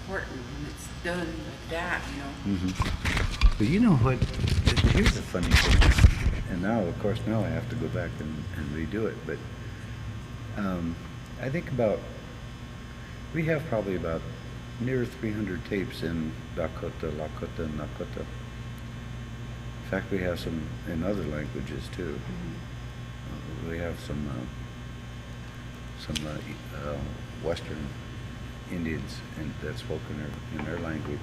important when it's done like that, you know. Mm-hmm. But you know what? Here's the funny thing. And now, of course, now I have to go back and redo it. But I think we have probably about near 300 tapes in Dakota, Lakota, and Nakota. In fact, we have some in other languages too. We have some Western Indians that spoke in their language.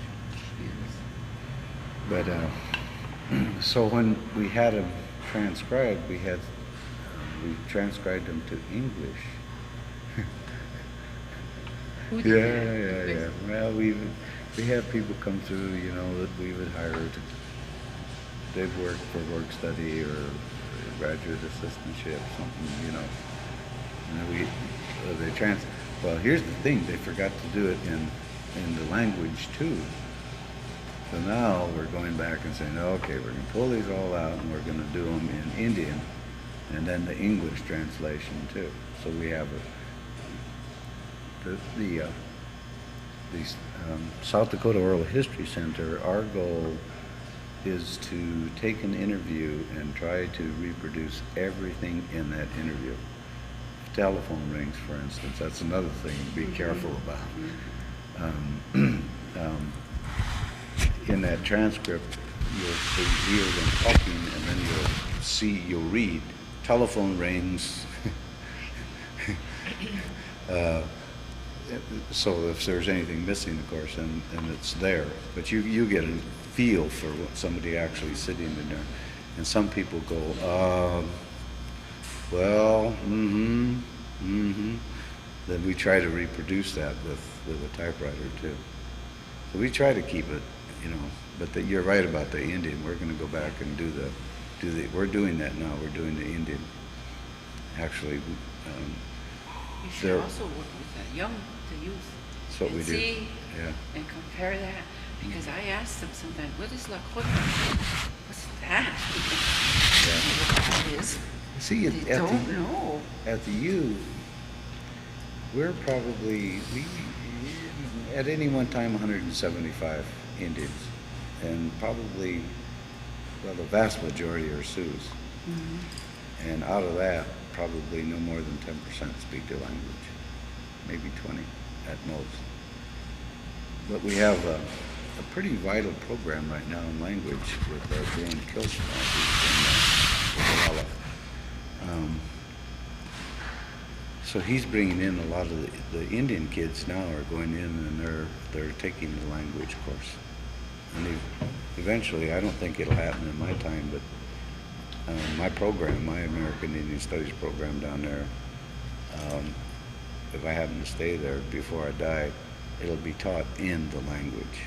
But so when we had them transcribed, we transcribed them to English. Yeah. Well, we have people come through, you know, that we would hire to. They'd work for work study or graduate assistantship, something, you know. And then well, here's the thing, they forgot to do it in the language too. So now we're going back and saying, okay, we're going to pull these all out and we're going to do them in Indian and then the English translation too. So we have the South Dakota Oral History Center, our goal is to take an interview and try to reproduce everything in that interview. Telephone rings, for instance, that's another thing to be careful about. In that transcript, you'll hear them talking, and then you'll read telephone rings. So if there's anything missing, of course, and it's there, but you get a feel for what somebody actually sitting in there. And some people go, well, Then we try to reproduce that with a typewriter too. So we try to keep it, you know. But you're right about the Indian. We're going to go back and do the. We're doing that now. We're doing the Indian. Actually, you should also work with the youth. That's what we do. See, yeah. And compare that, because I ask them sometimes, what is Lakota? What's that? Yeah. What that is. See, they don't know. At the U, we're probably at any one time 175 Indians, and probably, well, the vast majority are Sioux. And out of that, probably no more than 10% speak the language, maybe 20 at most. But we have a pretty vital program right now in language with James Kilson in Walla. So he's bringing in a lot of the Indian kids now are going in and they're taking the language course. And eventually, I don't think it'll happen in my time, but my program, my American Indian Studies program down there, if I happen to stay there before I die, it'll be taught in the language.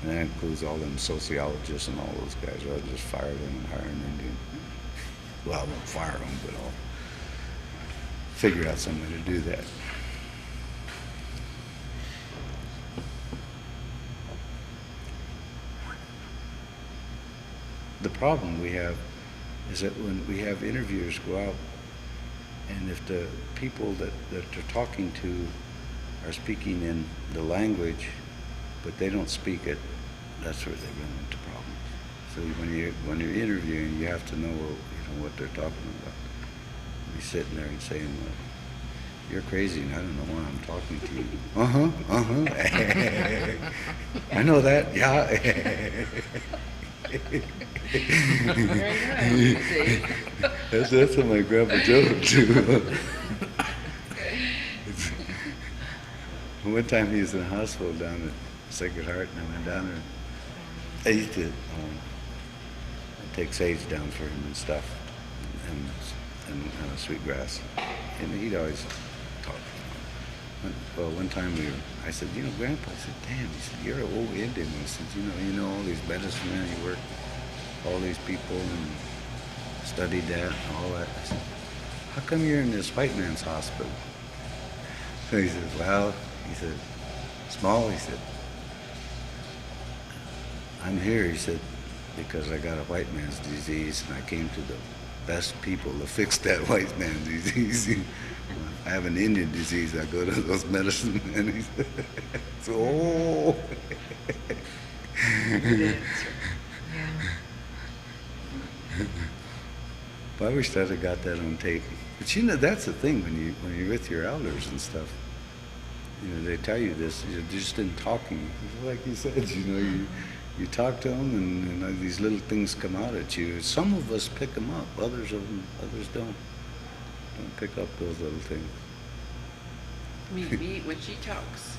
And that includes all them sociologists and all those guys. I'll just fire them and hire an Indian. Well, I won't fire them, but I'll figure out some way to do that. The problem we have is that when we have interviewers go out, and if the people that they're talking to are speaking in the language, but they don't speak it, that's where they run into problems. So when you're interviewing, you have to know, what they're talking about. You're sitting there and saying, well, you're crazy and I don't know why I'm talking to you. I know that, yeah. That's what my grandpa told too. One time he was in the hospital down at Sacred Heart, and I went down there. I used to take sage down for him and stuff, and sweetgrass, and he'd always talk. Well, one time I said, Grandpa, I said, damn, he said, you're an old Indian. I said, you know all these medicine men, you work all these people and studied that and all that. I said, how come you're in this white man's hospital? So he says, well, he said, Small, he said, I'm here, he said, because I got a white man's disease and I came to the best people to fix that white man's disease. I have an Indian disease. I go to those medicine and he's so, oh. Yeah. But I wish I'd have got that on tape. But you know, that's the thing when you're with your elders and stuff. You know, they tell you this. You're just in talking, like you said. You know, you talk to them, and these little things come out at you. Some of us pick them up. Others don't pick up those little things. Me, when she talks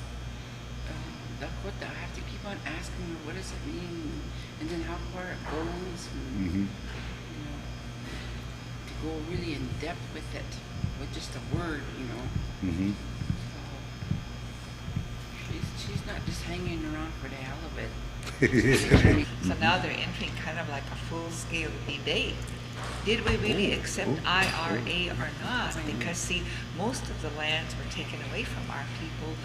Dakota, I have to keep on asking her, what does it mean? And then how far it goes. And, Mm-hmm. you know, to go really in depth with it, with just a word, you know. Mm-hmm. So she's not just hanging around for the hell of it. So now they're entering kind of like a full-scale debate. Did we really accept IRA or not? Because see, most of the lands were taken away from our people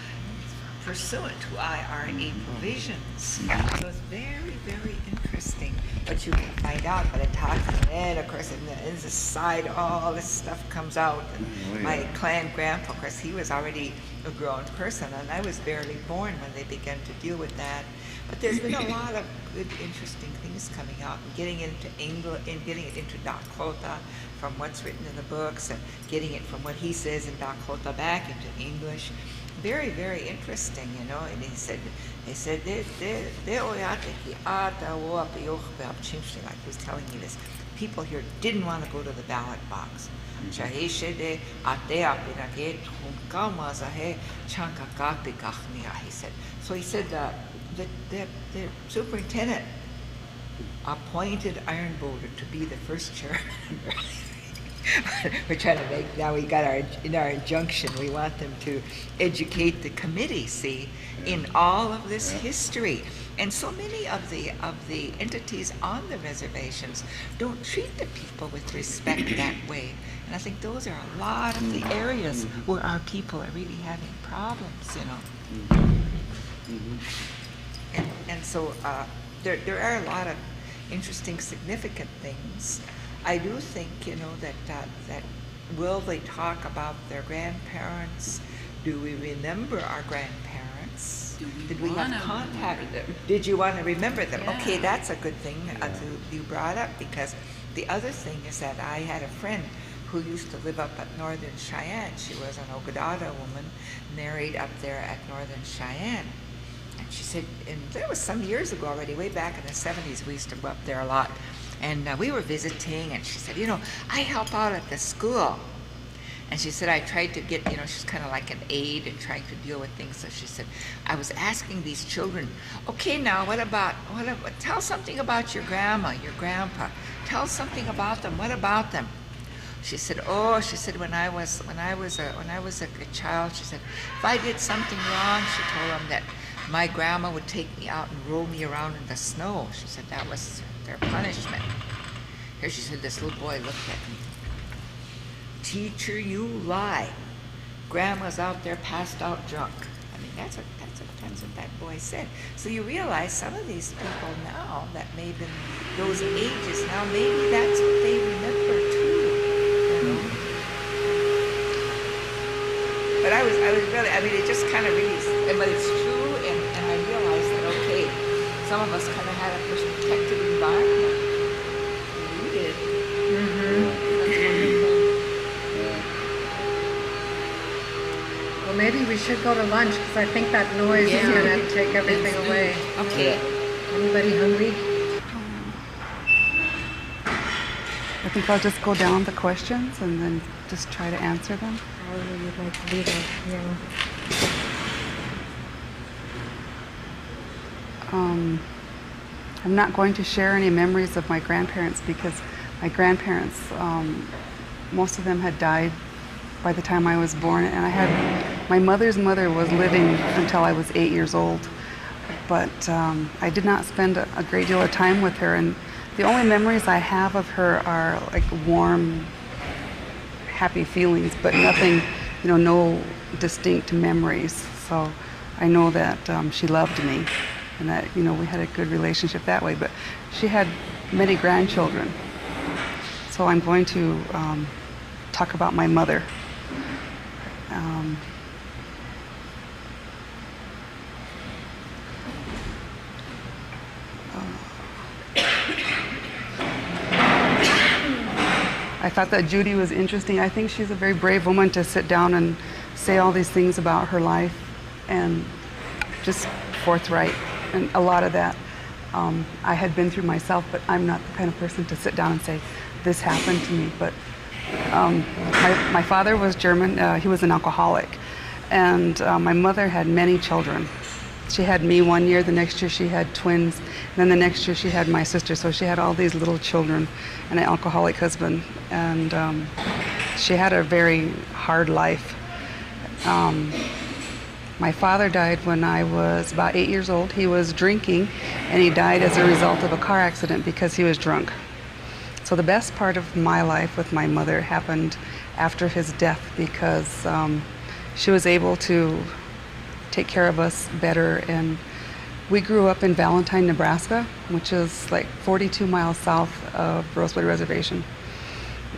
pursuant to IRA provisions. So it's very, very interesting what you can find out by the talking. And then, of course, in the side, all this stuff comes out. And my clan grandpa, of course, he was already a grown person, and I was barely born when they began to deal with that. But there's been a lot of good, interesting things coming out, and getting into English and getting it into Dakota from what's written in the books, and getting it from what he says in Dakota back into English. Very, very interesting, you know. And he said, like he was telling me this. People here didn't want to go to the ballot box. He said, so he said the superintendent appointed Iron Boulder to be the first chair. We're trying to make, now we got in our injunction, we want them to educate the committee, see, in all of this history. And so many of the entities on the reservations don't treat the people with respect that way. And I think those are a lot of the areas where our people are really having problems, you know. And so there are a lot of interesting, significant things. I do think, you know, that will they talk about their grandparents? Do we remember our grandparents? Did we have contact? Did you want to remember them? Yeah. Okay, that's a good thing you brought up, because the other thing is that I had a friend who used to live up at Northern Cheyenne. She was an Ogadada woman, married up there at Northern Cheyenne. And she said, and that was some years ago already, way back in the 70s, we used to go up there a lot. And we were visiting, and she said, you know, I help out at the school. And she said, I tried to get, you know, she's kind of like an aide and trying to deal with things. So she said, I was asking these children, okay, now what about, tell something about your grandma, your grandpa. Tell something about them. What about them? She said, when I was a child, she said, if I did something wrong, she told them that my grandma would take me out and roll me around in the snow. She said that was their punishment. Here she said, this little boy looked at me. Teacher, you lie. Grandma's out there passed out drunk. I mean, that's what that boy said. So you realize some of these people now that may have been those ages now, maybe that's what they remember too. You know? But I was really, I mean, it just kind of really, but it's true, and I realized that, okay, some of us kind of had a protected environment. You did. Well, maybe we should go to lunch, because I think that noise is going to take everything away. Okay. Anybody hungry? I think I'll just go down the questions and then just try to answer them. However you'd like to do that, yeah. I'm not going to share any memories of my grandparents, because my grandparents, most of them had died by the time I was born, and my mother's mother was living until I was 8 years old, but I did not spend a great deal of time with her, and the only memories I have of her are like warm, happy feelings, but nothing, you know, no distinct memories. So I know that she loved me, and that, you know, we had a good relationship that way, but she had many grandchildren. So I'm going to talk about my mother. Um, I thought that Judy was interesting. I think she's a very brave woman to sit down and say all these things about her life and just forthright. And a lot of that I had been through myself, but I'm not the kind of person to sit down and say, this happened to me. But my father was German. He was an alcoholic. And my mother had many children. She had me one year, the next year she had twins, and then the next year she had my sister. So she had all these little children and an alcoholic husband. And she had a very hard life. My father died when I was about 8 years old. He was drinking, and he died as a result of a car accident because he was drunk. So the best part of my life with my mother happened after his death because she was able to take care of us better. And we grew up in Valentine, Nebraska, which is like 42 miles south of Rosewood Reservation.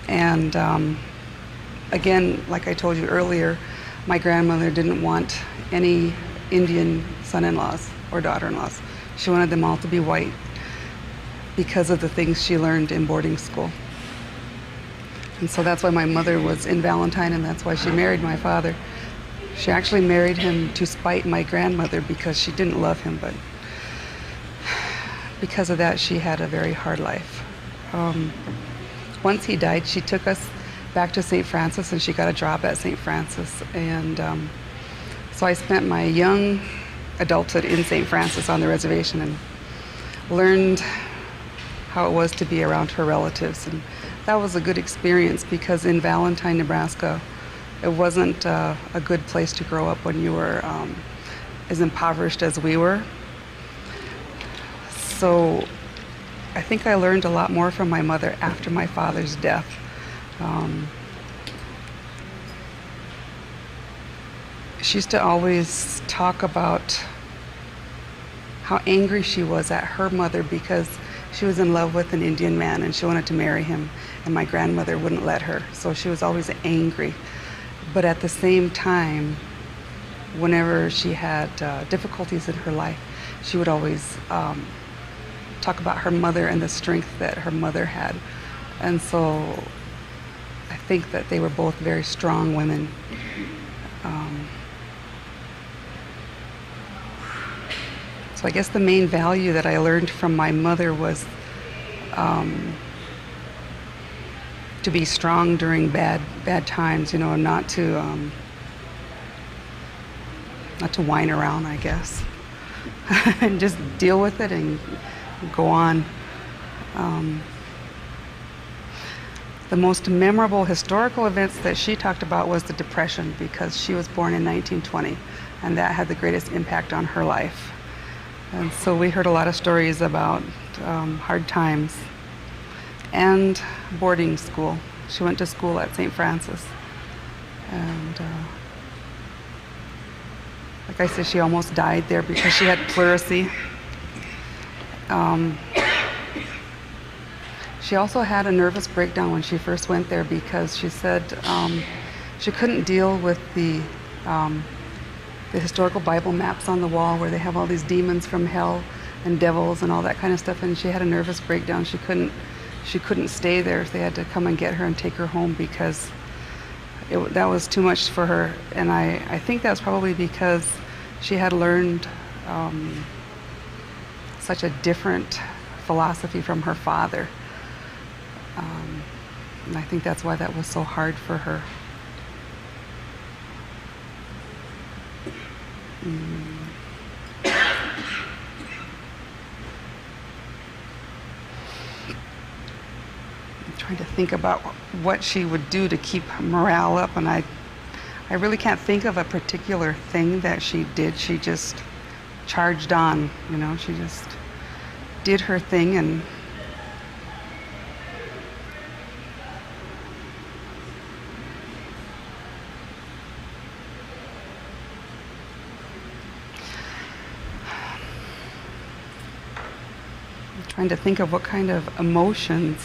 And again, like I told you earlier, my grandmother didn't want any Indian son-in-laws or daughter-in-laws. She wanted them all to be white because of the things she learned in boarding school. And so that's why my mother was in Valentine, and that's why she married my father. She actually married him to spite my grandmother because she didn't love him, but because of that, she had a very hard life. Once he died, she took us back to St. Francis, and she got a job at St. Francis. And so I spent my young adulthood in St. Francis on the reservation and learned how it was to be around her relatives. And that was a good experience because in Valentine, Nebraska, it wasn't a good place to grow up when you were as impoverished as we were. So I think I learned a lot more from my mother after my father's death. She used to always talk about how angry she was at her mother because she was in love with an Indian man and she wanted to marry him, and my grandmother wouldn't let her. So she was always angry. But at the same time, whenever she had difficulties in her life, she would always talk about her mother and the strength that her mother had. And so I think that they were both very strong women. So I guess the main value that I learned from my mother was to be strong during bad times, you know, not to whine around, I guess, and just deal with it and go on. The most memorable historical events that she talked about was the Depression, because she was born in 1920, and that had the greatest impact on her life. And so we heard a lot of stories about hard times and boarding school. She went to school at St. Francis. And like I said, she almost died there because she had pleurisy. She also had a nervous breakdown when she first went there because she said she couldn't deal with the historical Bible maps on the wall where they have all these demons from hell and devils and all that kind of stuff, and she had a nervous breakdown. She couldn't stay there. They had to come and get her and take her home because that was too much for her. And I think that's probably because she had learned such a different philosophy from her father. And I think that's why that was so hard for her. I'm trying to think about what she would do to keep morale up, and I really can't think of a particular thing that she did. She just charged on, you know, she just did her thing. And trying to think of what kind of emotions.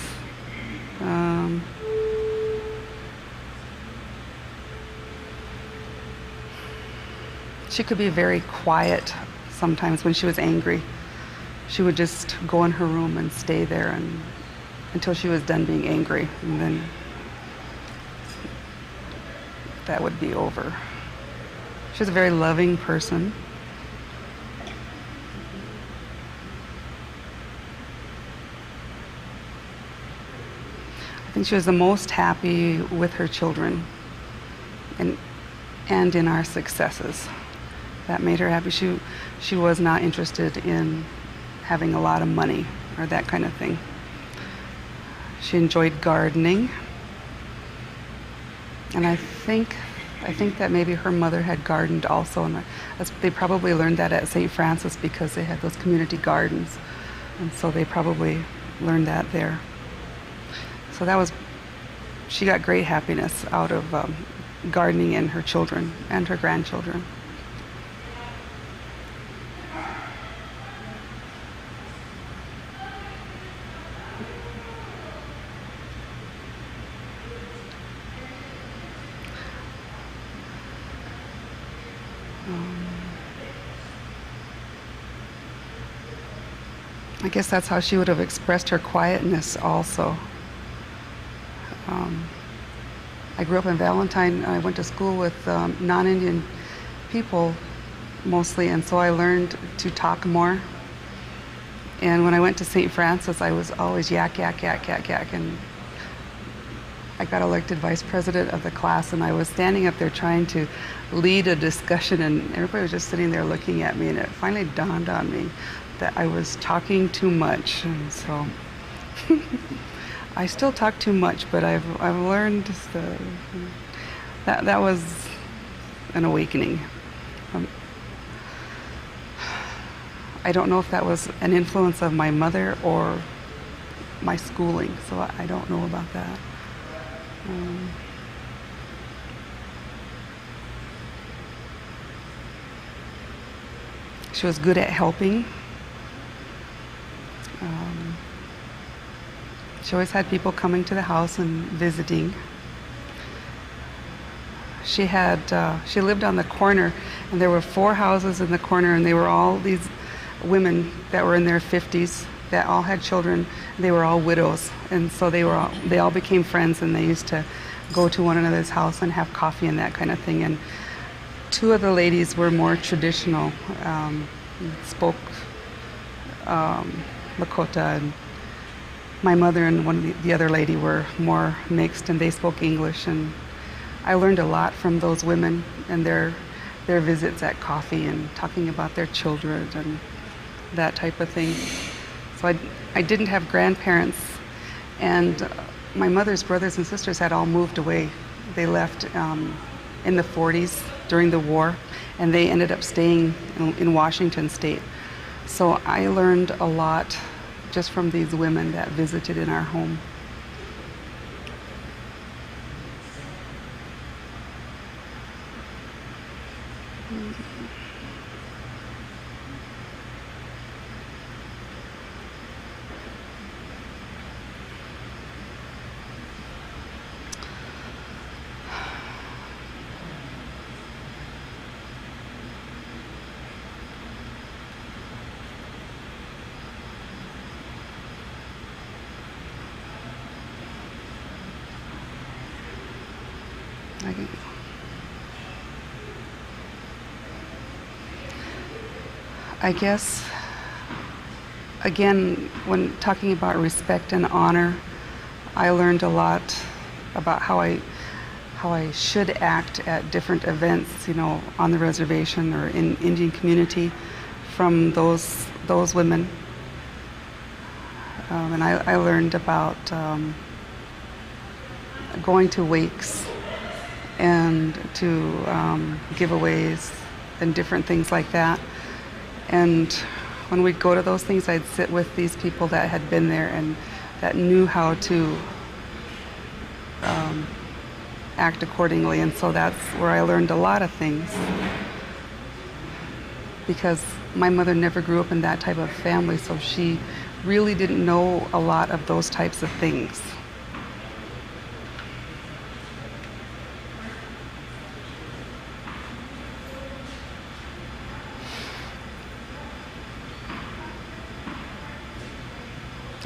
She could be very quiet sometimes when she was angry. She would just go in her room and stay there until she was done being angry, and then that would be over. She was a very loving person. I think she was the most happy with her children and in our successes. That made her happy. She was not interested in having a lot of money or that kind of thing. She enjoyed gardening. And I think that maybe her mother had gardened also, and they probably learned that at St. Francis because they had those community gardens, and so they probably learned that there. So she got great happiness out of gardening and her children and her grandchildren. I guess that's how she would have expressed her quietness also. I grew up in Valentine. I went to school with non-Indian people mostly, and so I learned to talk more. And when I went to St. Francis, I was always yak, yak, yak, yak, yak. And I got elected vice president of the class, and I was standing up there trying to lead a discussion, and everybody was just sitting there looking at me, and it finally dawned on me that I was talking too much. And so I still talk too much, but I've learned that was an awakening. I don't know if that was an influence of my mother or my schooling, so I don't know about that. She was good at helping. She always had people coming to the house and visiting. She lived on the corner, and there were 4 houses in the corner, and they were all these women that were in their 50s that all had children. They were all widows, and so they all became friends, and they used to go to one another's house and have coffee and that kind of thing. And 2 of the ladies were more traditional, spoke Lakota, and my mother and the other lady were more mixed, and they spoke English. And I learned a lot from those women and their visits at coffee and talking about their children and that type of thing. So I didn't have grandparents, and my mother's brothers and sisters had all moved away. They left in the 40s during the war, and they ended up staying in Washington State. So I learned a lot just from these women that visited in our home. I guess, again, when talking about respect and honor, I learned a lot about how I should act at different events, on the reservation or in Indian community from those women. And I learned about going to wakes and to giveaways and different things like that. And when we'd go to those things, I'd sit with these people that had been there and that knew how to act accordingly. And so that's where I learned a lot of things, because my mother never grew up in that type of family, so she really didn't know a lot of those types of things.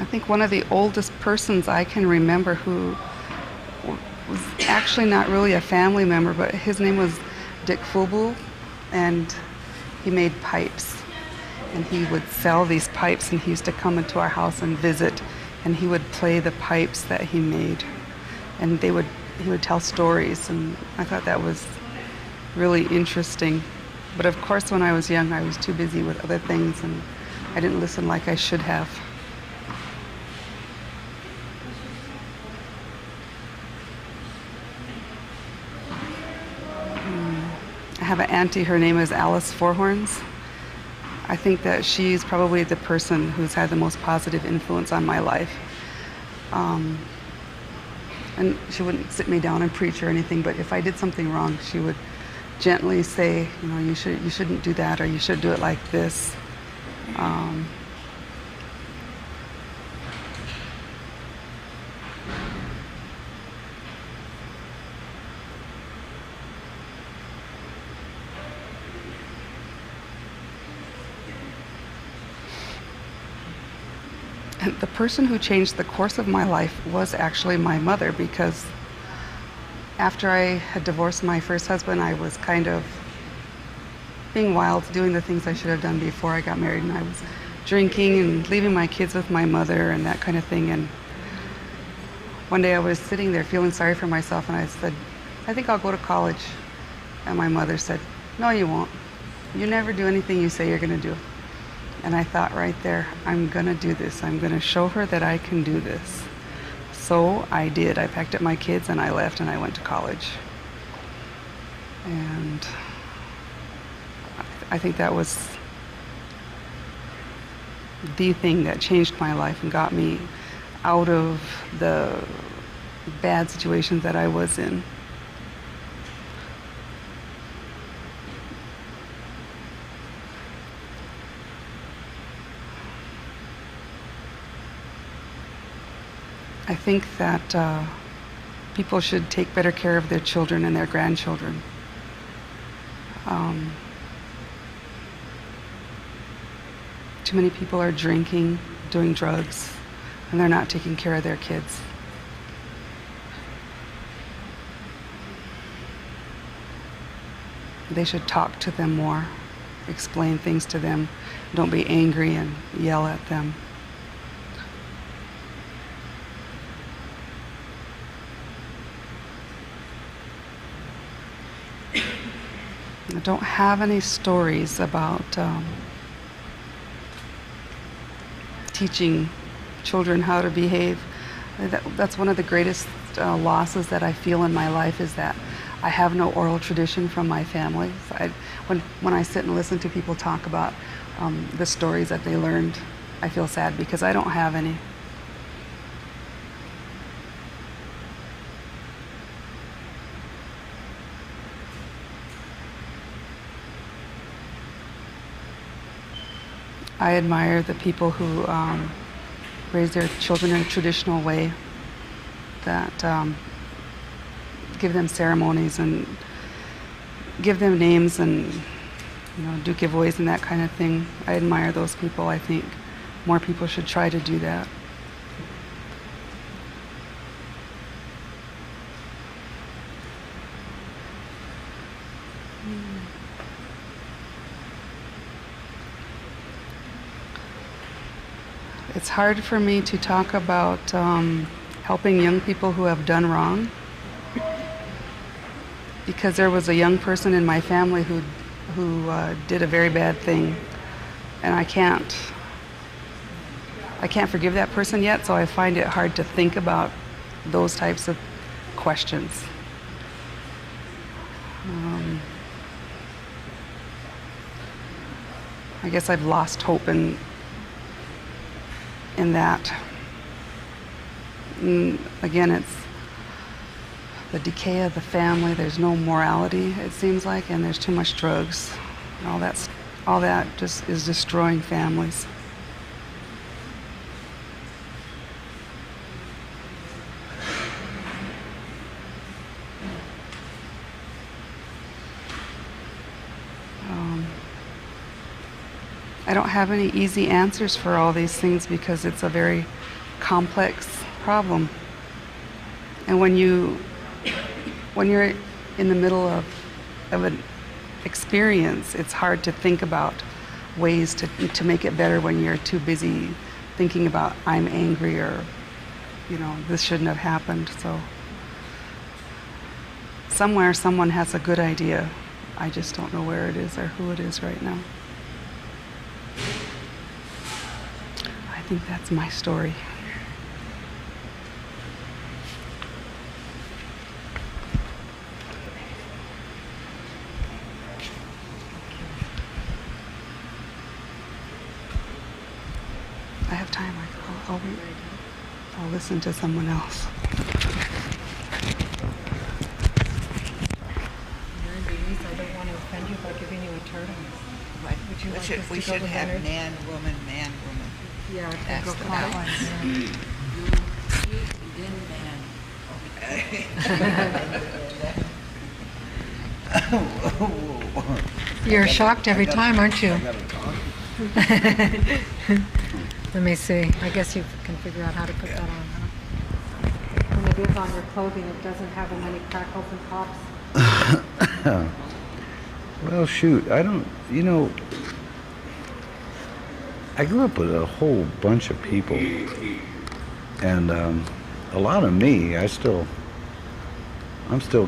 I think one of the oldest persons I can remember who was actually not really a family member, but his name was Dick Fubu, and he made pipes. And he would sell these pipes, and he used to come into our house and visit, and he would play the pipes that he made. And he would tell stories, and I thought that was really interesting. But of course, when I was young, I was too busy with other things, and I didn't listen like I should have. I have an auntie, her name is Alice Fourhorns. I think that she's probably the person who's had the most positive influence on my life. And she wouldn't sit me down and preach or anything, but if I did something wrong, she would gently say, you know, you shouldn't do that, or you should do it like this. And the person who changed the course of my life was actually my mother, because after I had divorced my first husband, I was kind of being wild, doing the things I should have done before I got married, and I was drinking and leaving my kids with my mother and that kind of thing. And one day I was sitting there feeling sorry for myself, and I said, I think I'll go to college. And my mother said, no, you won't. You never do anything you say you're going to do. And I thought right there, I'm going to do this. I'm going to show her that I can do this. So I did. I packed up my kids and I left and I went to college. And I think that was the thing that changed my life and got me out of the bad situations that I was in. I think that people should take better care of their children and their grandchildren. Too many people are drinking, doing drugs, and they're not taking care of their kids. They should talk to them more, explain things to them. Don't be angry and yell at them. I don't have any stories about teaching children how to behave. That's one of the greatest losses that I feel in my life, is that I have no oral tradition from my family. So when I sit and listen to people talk about the stories that they learned, I feel sad because I don't have any. I admire the people who raise their children in a traditional way, that give them ceremonies and give them names and, you know, do giveaways and that kind of thing. I admire those people. I think more people should try to do that. It's hard for me to talk about helping young people who have done wrong, because there was a young person in my family who did a very bad thing, and I can't forgive that person yet, so I find it hard to think about those types of questions. I guess I've lost hope in that. And again, it's the decay of the family. There's no morality, it seems like, and there's too much drugs. And all that just is destroying families. I don't have any easy answers for all these things because it's a very complex problem. And when you're in the middle of an experience, it's hard to think about ways to make it better when you're too busy thinking about I'm angry or, this shouldn't have happened. So somewhere someone has a good idea. I just don't know where it is or who it is right now. I think that's my story. I have time. I'll wait. I'll listen to someone else. Louise, I don't want to offend you by giving you a turtle. What? Would you like us to We go should with have Leonard? man, woman. Yeah, I think That's go the clockwise. You, then man. You're shocked every time, aren't you? Let me see. I guess you can figure out how to put that on. Huh? When it is on your clothing, it doesn't have as many crackles and pops. Well, shoot, I don't, I grew up with a whole bunch of people, and a lot of me, I'm still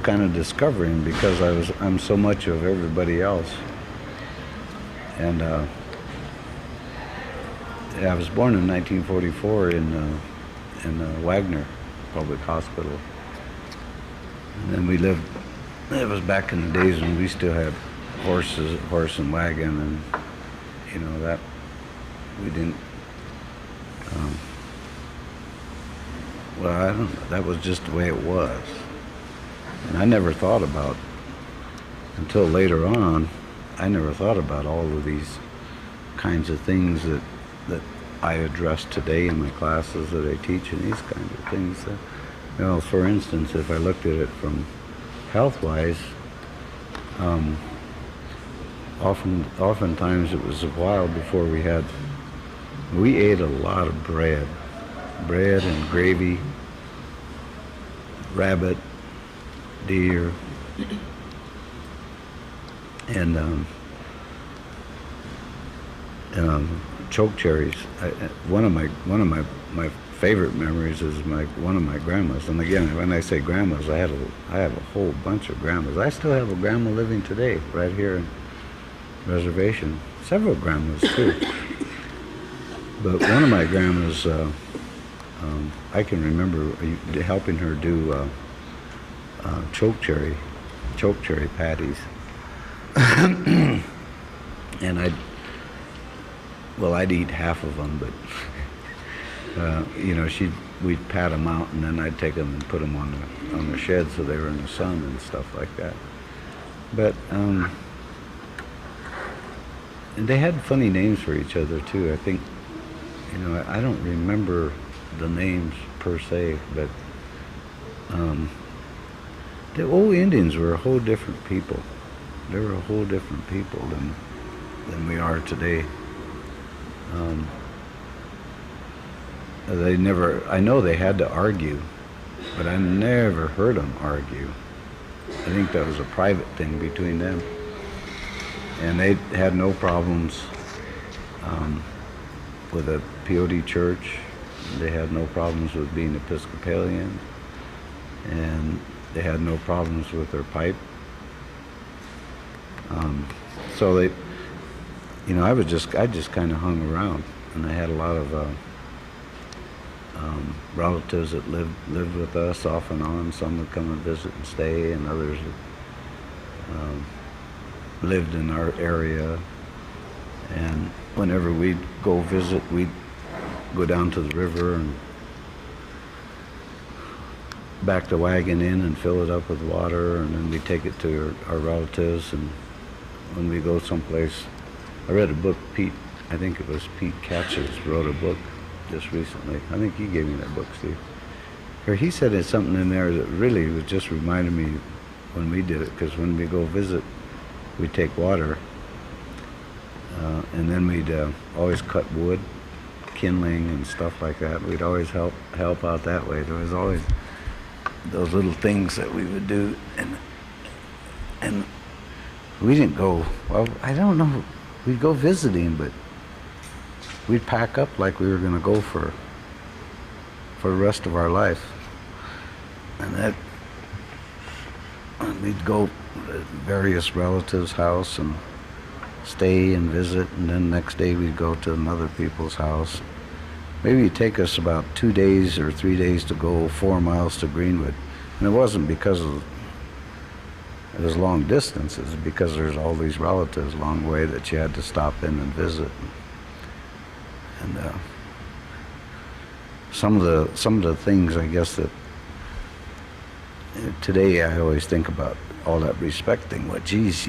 kind of discovering because I'm so much of everybody else. And I was born in 1944 in Wagner Public Hospital. And then we lived, it was back in the days when we still had horse and wagon, and that we didn't, well, I don't know, that was just the way it was. And I never thought about, until later on, I never thought about all of these kinds of things that I address today in my classes that I teach, and these kinds of things. For instance, if I looked at it from health-wise, oftentimes it was a while before we ate a lot of bread and gravy, rabbit, deer, and choke cherries. One of my favorite memories is one of my grandmas. And again, when I say grandmas, I have a whole bunch of grandmas. I still have a grandma living today, right here in Reservation. Several grandmas too. But one of my grandmas, I can remember helping her do choke cherry patties. And I'd eat half of them, but we'd pat them out, and then I'd take them and put them on the shed so they were in the sun and stuff like that. But and they had funny names for each other too. I think, I don't remember the names per se, but the old Indians were a whole different people. They were a whole different people than we are today. I know they had to argue, but I never heard them argue. I think that was a private thing between them. And they had no problems with a POD church. They had no problems with being Episcopalian. And they had no problems with their pipe. So they, I just kind of hung around, and I had a lot of relatives that lived with us off and on. Some would come and visit and stay, and others lived in our area. And whenever we'd go visit, we'd go down to the river and back the wagon in and fill it up with water, and then we'd take it to our relatives. And when we go someplace, I read a book, I think it was Pete Katchis wrote a book just recently. I think he gave me that book, Steve. Or he said there's something in there that really was just reminded me when we did it, because when we go visit, we'd take water, and then we'd always cut wood, kindling and stuff like that. We'd always help out that way. There was always those little things that we would do, and we didn't go. Well, I don't know. We'd go visiting, but we'd pack up like we were going to go for the rest of our life, and we'd go to various relatives' house and stay and visit, and then next day we'd go to another people's house. Maybe it'd take us about 2 days or 3 days to go 4 miles to Greenwood, and it wasn't because it was long distance. It was because there's all these relatives along the way that you had to stop in and visit. And some of the things, I guess, that today I always think about all that respect thing. Well, geez,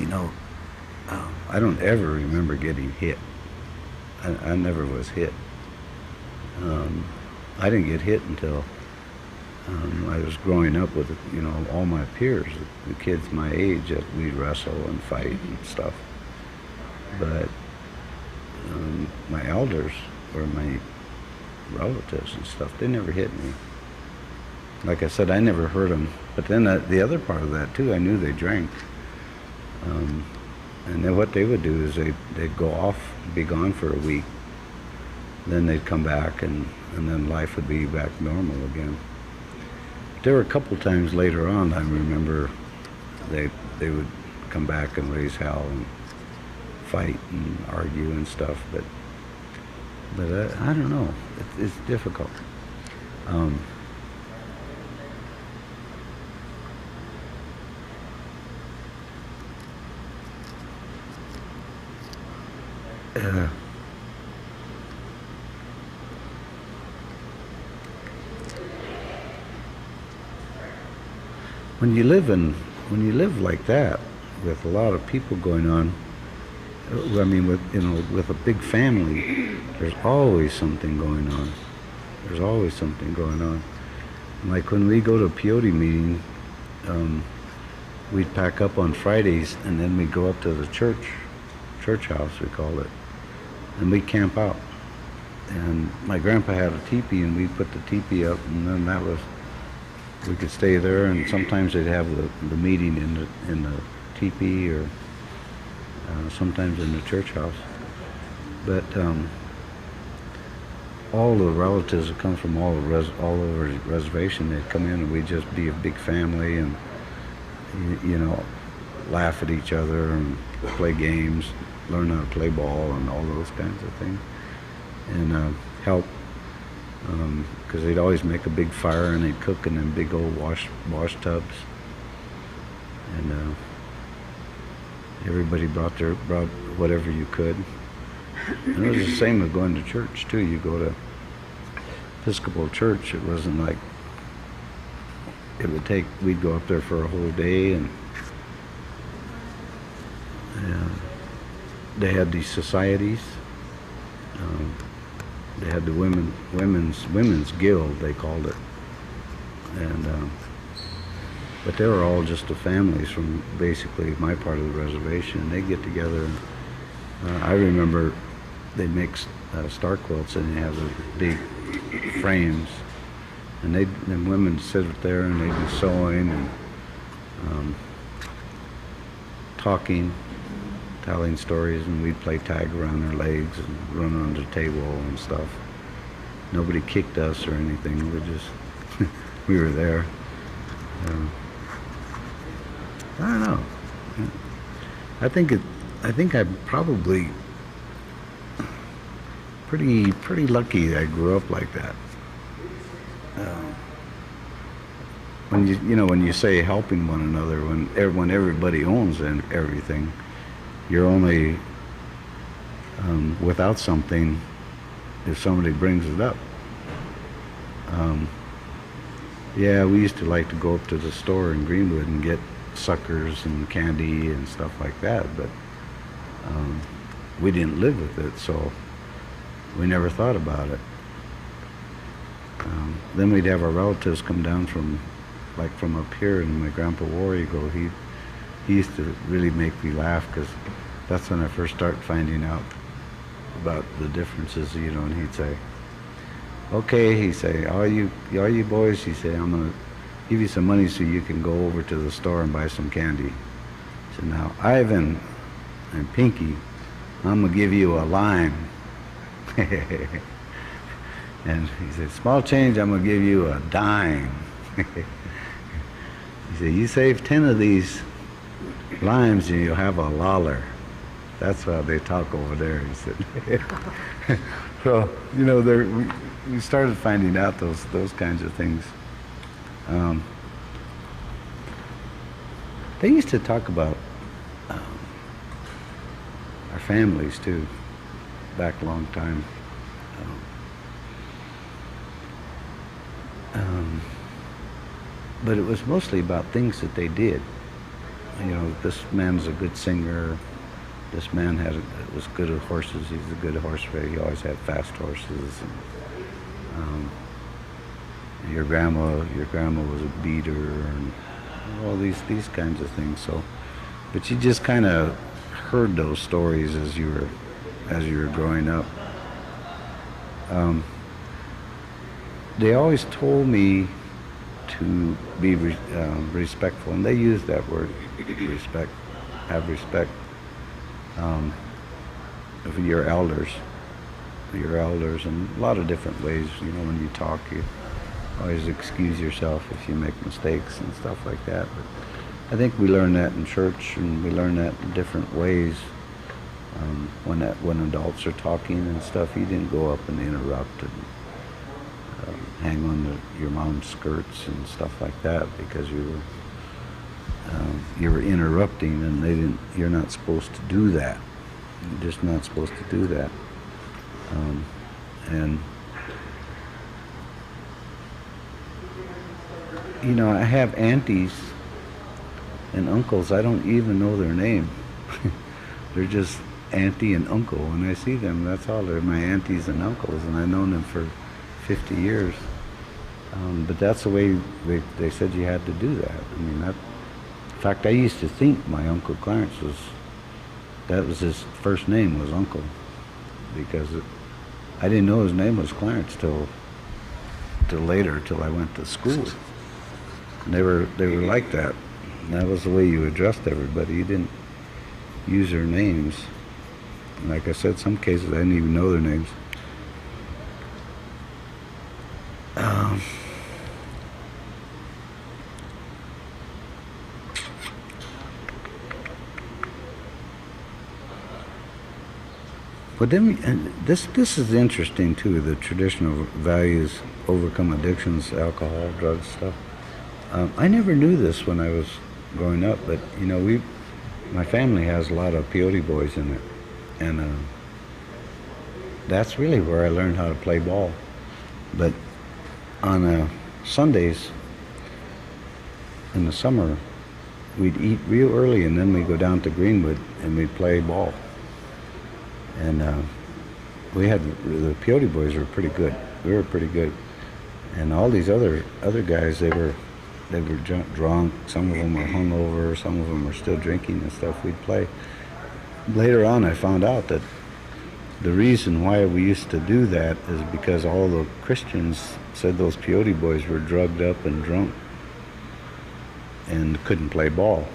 I don't ever remember getting hit. I never was hit. I didn't get hit until I was growing up with, all my peers, the kids my age, that we'd wrestle and fight and stuff. But my elders or my relatives and stuff, they never hit me. Like I said, I never hurt them. But then the other part of that too, I knew they drank. And then what they would do is they'd go off, be gone for a week. Then they'd come back, and then life would be back normal again. There were a couple times later on, I remember they would come back and raise hell and fight and argue and stuff. But I don't know. It's difficult. When you live like that, with a lot of people going on, I mean, with a big family, there's always something going on. There's always something going on. Like when we go to a peyote meeting, we'd pack up on Fridays, and then we'd go up to the church house, we called it, and we'd camp out. And my grandpa had a teepee, and we put the teepee up, and then we could stay there. And sometimes they'd have the meeting in the teepee, or sometimes in the church house. But all the relatives would come from all over the reservation. They'd come in, and we'd just be a big family, and laugh at each other and play games, learn how to play ball and all those kinds of things, and help, because they'd always make a big fire, and they'd cook in them big old wash tubs, and everybody brought whatever you could. And it was the same with going to church too. You go to Episcopal church, it wasn't like we'd go up there for a whole day, and they had these societies. They had the women's guild, they called it, and but they were all just the families from basically my part of the reservation. They get together. I remember they'd make star quilts, and they have the big frames, and then women sit there, and they'd be sewing and talking, telling stories, and we'd play tag around their legs and run on the table and stuff. Nobody kicked us or anything. We were there. I don't know. I think I'm probably pretty lucky I grew up like that. When you say helping one another, when everybody owns everything, you're only without something if somebody brings it up. Yeah, we used to like to go up to the store in Greenwood and get suckers and candy and stuff like that, but we didn't live with it, so we never thought about it. Then we'd have our relatives come down from up here, and my grandpa War Eagle, he used to really make me laugh, because that's when I first started finding out about the differences, and he'd say, okay, he said, all you boys, he said, I'm gonna give you some money so you can go over to the store and buy some candy. He said, now Ivan and Pinky, I'm gonna give you a lime. And he said, small change, I'm gonna give you a dime. He said, you save 10 of these limes and you'll have a lollar. That's how they talk over there, he said. So, we started finding out those kinds of things. They used to talk about our families too, back a long time. But it was mostly about things that they did. This man's a good singer. This man was good at horses. He's a good horse racer. He always had fast horses. And, your grandma was a beater, and all these kinds of things. So, but you just kind of heard those stories as you were growing up. They always told me to be respectful, and they use that word, respect. Have respect for your elders, in a lot of different ways. When you talk, you always excuse yourself if you make mistakes and stuff like that. But I think we learn that in church, and we learn that in different ways. When adults are talking and stuff, you didn't go up and interrupt and hang on your mom's skirts and stuff like that, because you were interrupting, and you're not supposed to do that. You're just not supposed to do that. And I have aunties and uncles. I don't even know their name. They're just auntie and uncle. When I see them, that's all. They're my aunties and uncles, and I've known them for 50 years. But that's the way they said you had to do that. In fact, I used to think my Uncle Clarence that was his first name, was Uncle, because I didn't know his name was Clarence till later, till I went to school. And they were like that. And that was the way you addressed everybody. You didn't use their names. And like I said, some cases I didn't even know their names. But then, and this is interesting too. The traditional values overcome addictions, alcohol, drugs, stuff. I never knew this when I was growing up, but my family has a lot of peyote boys in it, and that's really where I learned how to play ball. But on Sundays in the summer, we'd eat real early, and then we'd go down to Greenwood and we'd play ball. And we had the peyote boys were pretty good. We were pretty good, and all these other guys, they were drunk. Some of them were hungover. Some of them were still drinking and stuff. We'd play. Later on, I found out that the reason why we used to do that is because all the Christians said those peyote boys were drugged up and drunk and couldn't play ball.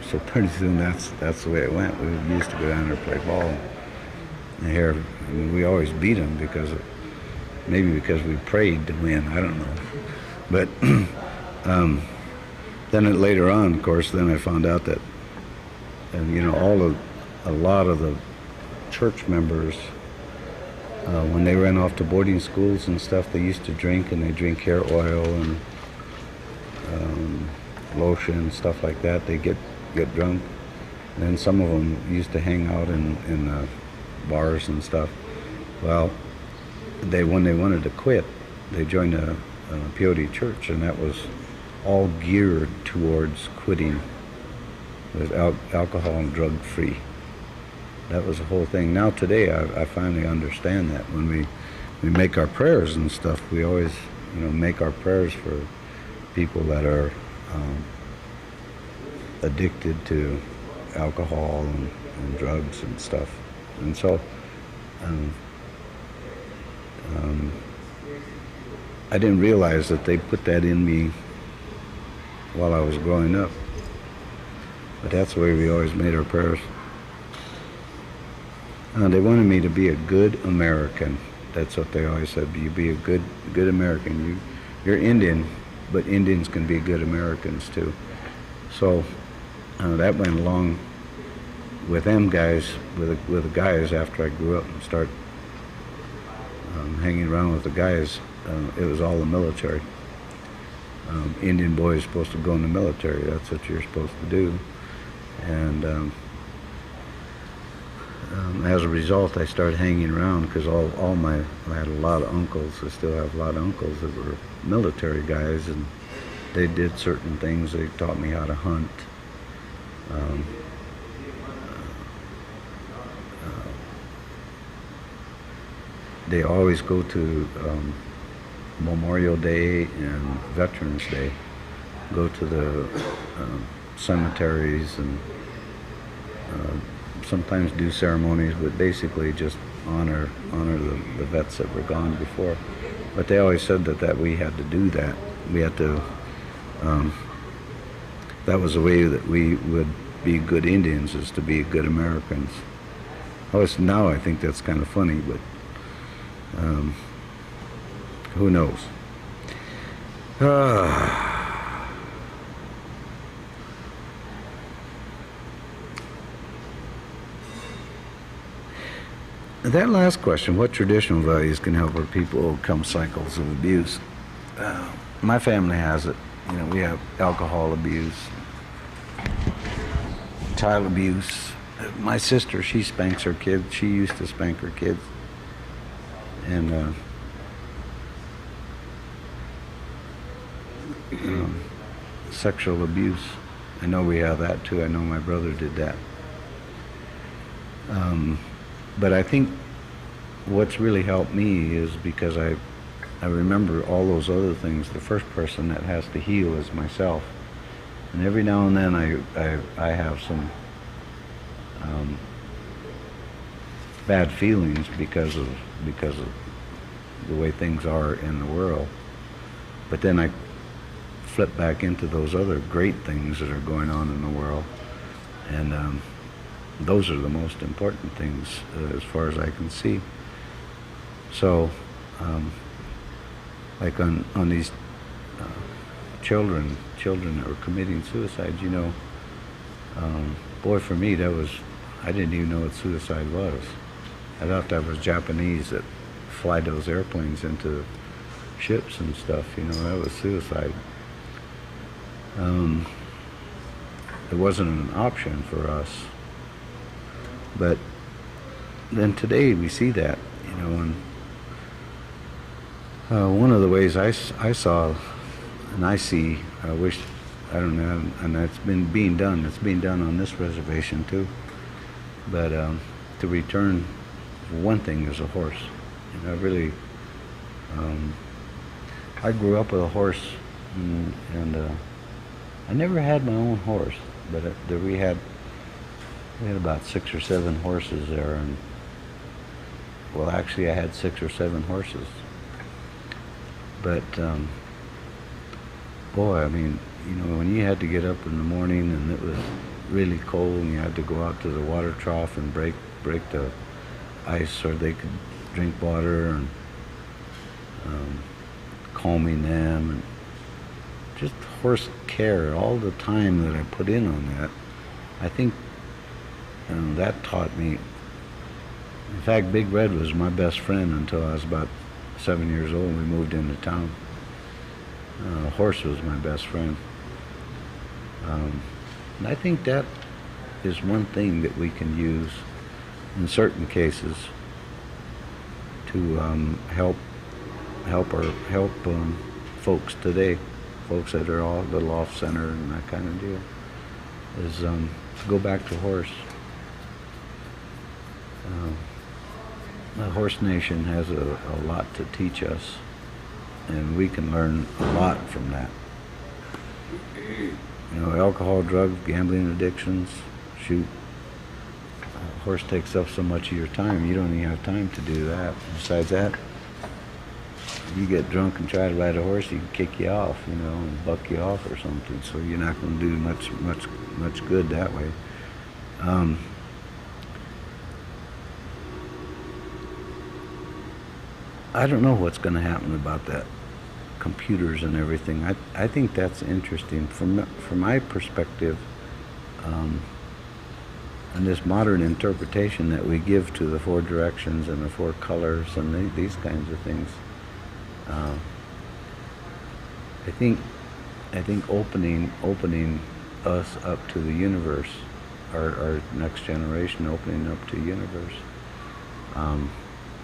So pretty soon that's the way it went. We used to go down there and play ball. And here, we always beat them maybe because we prayed to win. I don't know. But then later on, of course, then I found out that, a lot of the church members, when they ran off to boarding schools and stuff, they used to drink, and they drink hair oil and lotion and stuff like that. They get drunk. And then some of them used to hang out in bars and stuff. Well, when they wanted to quit, they joined a peyote church, and that was all geared towards quitting with alcohol and drug free. That was the whole thing. Now today, I finally understand that. When we make our prayers and stuff, we always make our prayers for people that are addicted to alcohol and drugs and stuff. And so I didn't realize that they put that in me while I was growing up. But that's the way we always made our prayers. They wanted me to be a good American. That's what they always said. You be a good American. You're Indian, but Indians can be good Americans too. So that went along with them guys, with the guys after I grew up and started hanging around with the guys. It was all the military. Indian boy is supposed to go in the military. That's what you're supposed to do. And as a result, I started hanging around because I had a lot of uncles. I still have a lot of uncles that were military guys, and they did certain things. They taught me how to hunt. They always go to Memorial Day and Veterans Day, go to the cemeteries and sometimes do ceremonies, but basically just honor the vets that were gone before. But they always said that we had to do that. We had to, that was the way that we would be good Indians, is to be good Americans. Now I think that's kind of funny, but who knows? That last question, what traditional values can help our people overcome cycles of abuse? My family has it. You know, we have alcohol abuse, child abuse. My sister, she spanks her kids. She used to spank her kids. And sexual abuse. I know we have that too. I know my brother did that. But I think what's really helped me is because I remember all those other things. The first person that has to heal is myself. And every now and then I have some bad feelings because of the way things are in the world. But then I flip back into those other great things that are going on in the world. And those are the most important things as far as I can see. So, like on these children that were committing suicide, you know, boy, for me, I didn't even know what suicide was. I thought that was Japanese that fly those airplanes into ships and stuff, you know, that was suicide. It wasn't an option for us. But then today we see that, you know, and one of the ways I saw and I see, I don't know, and it's been being done. It's being done on this reservation too. But to return, one thing is a horse. You know, really, I grew up with a horse, and I never had my own horse, but we had about 6 or 7 horses there, and well, actually I had 6 or 7 horses. But boy, I mean, you know, when you had to get up in the morning and it was really cold and you had to go out to the water trough and break the ice so they could drink water, and combing them, and just horse care, all the time that I put in on that, I think that taught me. In fact, Big Red was my best friend until I was about 7 years old and we moved into town. The horse was my best friend. And I think that is one thing that we can use in certain cases to help folks today, folks that are all a little off center and that kind of deal, is go back to horse. The Horse Nation has a lot to teach us, and we can learn a lot from that. You know, alcohol, drugs, gambling addictions, shoot. A horse takes up so much of your time, you don't even have time to do that. Besides that, you get drunk and try to ride a horse, he can kick you off, you know, and buck you off or something. So you're not going to do much good that way. I don't know what's going to happen about that, computers and everything. I think that's interesting from my perspective. And this modern interpretation that we give to the four directions and the four colors and these kinds of things, I think opening us up to the universe, our next generation opening up to the universe.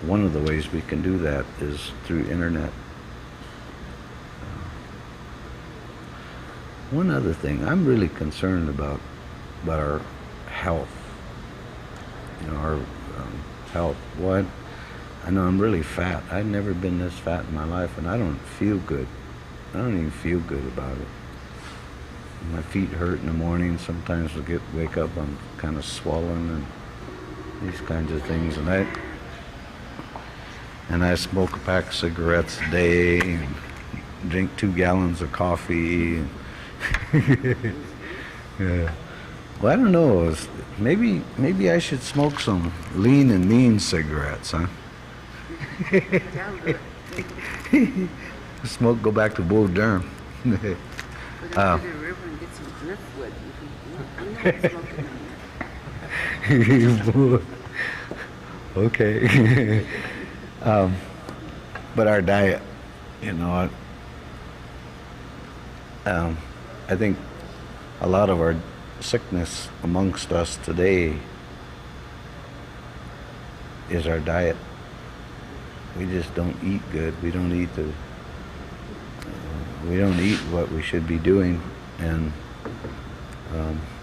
One of the ways we can do that is through internet. One other thing, I'm really concerned about our health. You know, our health. Well, I know I'm really fat. I've never been this fat in my life, and I don't feel good. I don't even feel good about it. My feet hurt in the morning. Sometimes I wake up, I'm kind of swollen and these kinds of things. And I smoke a pack of cigarettes a day and drink 2 gallons of coffee. Yeah. Well, I don't know. Maybe I should smoke some lean and mean cigarettes, huh? Go back to Bull Durham. Go down to the river and get some driftwood. I'm not smoking on that. Okay. But our diet, you know, I think a lot of our sickness amongst us today is our diet. We just don't eat good. We don't eat what we should be doing. And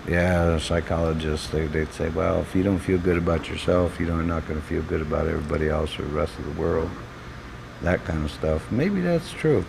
yeah, the psychologists, they'd say, well, if you don't feel good about yourself, you're not going to feel good about everybody else or the rest of the world. That kind of stuff. Maybe that's true.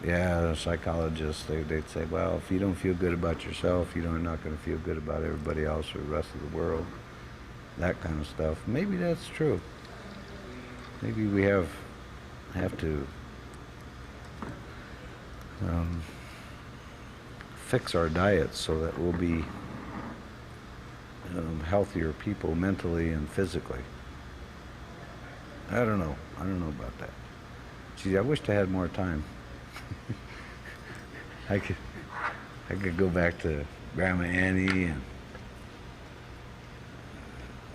Yeah, the psychologists, they'd say, well, if you don't feel good about yourself, you're not going to feel good about everybody else or the rest of the world. That kind of stuff. Maybe that's true. Maybe we have to fix our diets so that we'll be healthier people mentally and physically. I don't know about that. Gee, I wished I had more time. I could go back to Grandma Annie and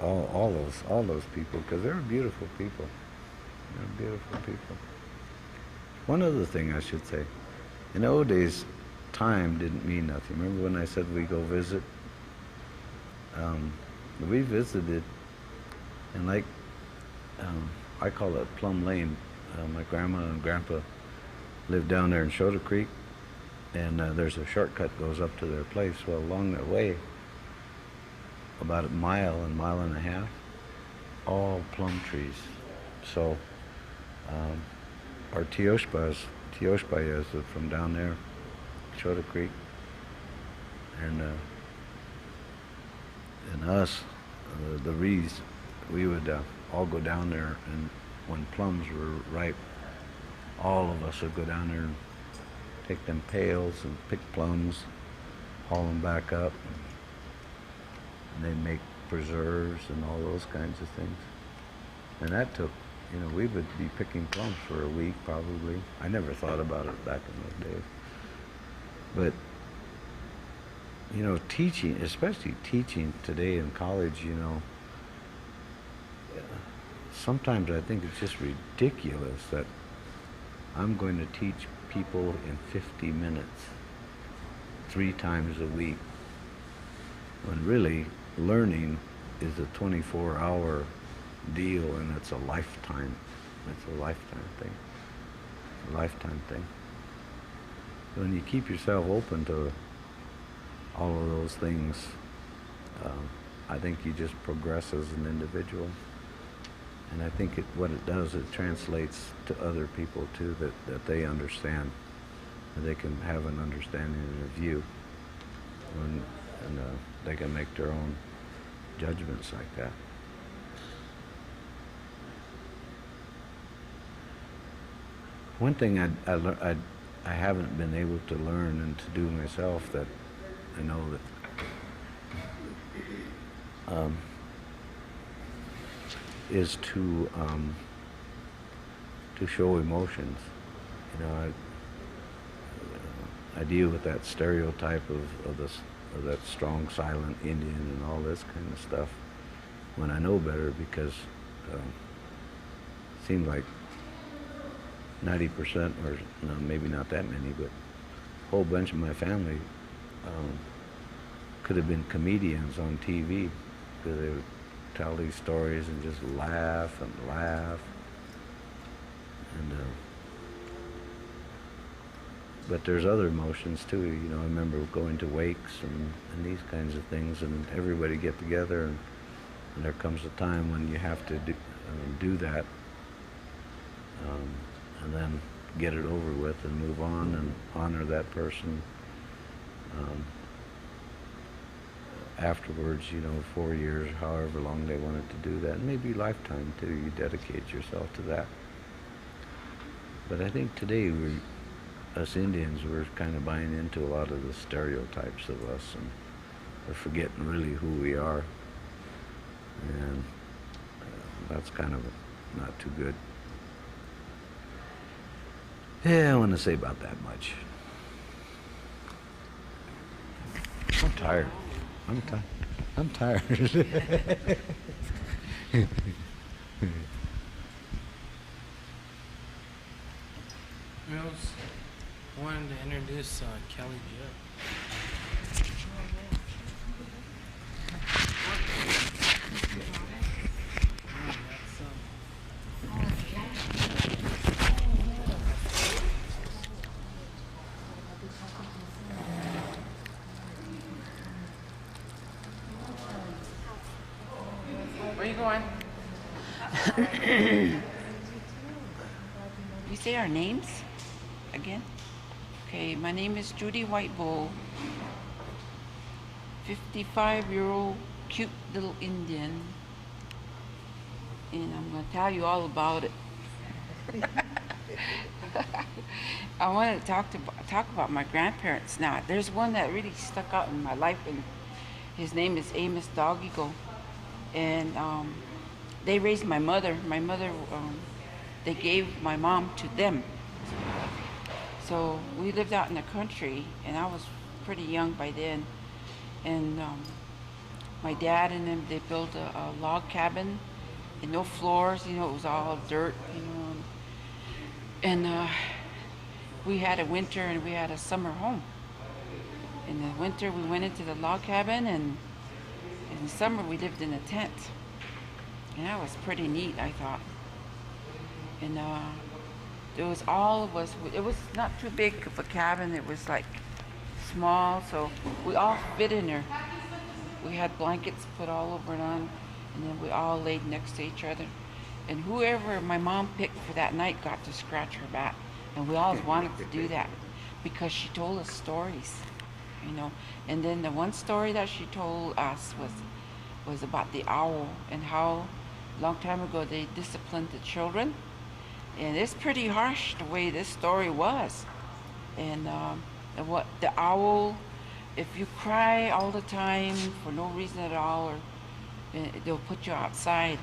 all those people, because they're beautiful people. They're beautiful people. One other thing I should say, in the old days, time didn't mean nothing. Remember when I said we go visit? We visited, and like I call it Plum Lane. My grandma and grandpa lived down there in Shota Creek, and there's a shortcut goes up to their place. Well, along that way, about a mile and a half, all plum trees. So our Tioshpas is from down there, Shota Creek, and us, the Rees, we would all go down there, and when plums were ripe, all of us would go down there and take them pails and pick plums, haul them back up, and they'd make preserves and all those kinds of things. And that took, we would be picking plums for a week probably. I never thought about it back in those days. But, teaching, especially teaching today in college, sometimes I think it's just ridiculous that I'm going to teach people in 50 minutes 3 times a week. when really learning is a 24-hour deal, and it's a lifetime. It's a lifetime thing. It's a lifetime thing. When you keep yourself open to all of those things, I think you just progress as an individual. And I think what it does, it translates to other people too, that they understand, that they can have an understanding of you, and they can make their own judgments like that. One thing I haven't been able to learn and to do myself, that I know that is to show emotions. You know, I deal with that stereotype of that strong, silent Indian and all this kind of stuff when I know better, because it seemed like 90%, or no, maybe not that many, but a whole bunch of my family could have been comedians on TV, because they would tell these stories and just laugh and laugh. And but there's other emotions too. You know, I remember going to wakes and these kinds of things, and everybody get together, and there comes a time when you have to do that, and then get it over with and move on and honor that person afterwards, you know, 4 years, however long they wanted to do that, and maybe lifetime too. You dedicate yourself to that. But I think today us Indians, we're kind of buying into a lot of the stereotypes of us, and we're forgetting really who we are, and that's kind of not too good. Yeah, I want to say about that much. I'm tired. I'm tired. Mills wanted to introduce Kelly Joe. Where you going? We say our names again? Okay, my name is Judy Whitebowl, 55-year-old cute little Indian, and I'm going to tell you all about it. I want to talk about my grandparents now. There's one that really stuck out in my life, and his name is Amos Dog Eagle. And they raised my mother. My mother, they gave my mom to them. So we lived out in the country, and I was pretty young by then. And my dad and them, they built a log cabin and no floors, you know, it was all dirt, you know. And we had a winter and we had a summer home. In the winter, we went into the log cabin, and in the summer, we lived in a tent. And that was pretty neat, I thought. And it was not too big of a cabin. It was like small, so we all fit in there. We had blankets put all over it on, and then we all laid next to each other. And whoever my mom picked for that night got to scratch her back. And we always wanted to do that because she told us stories, you know. And then the one story that she told us was about the owl, and how a long time ago they disciplined the children. And it's pretty harsh the way this story was. And what the owl, if you cry all the time for no reason at all, or they'll put you outside,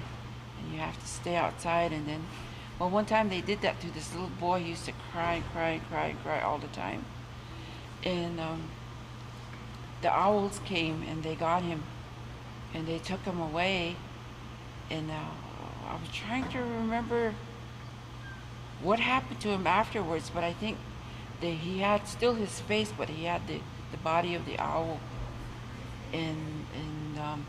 and you have to stay outside. And then, well, one time they did that to this little boy. He used to cry all the time. And the owls came and they got him, and they took him away. And I was trying to remember what happened to him afterwards, but I think that he had still his face, but he had the body of the owl. And And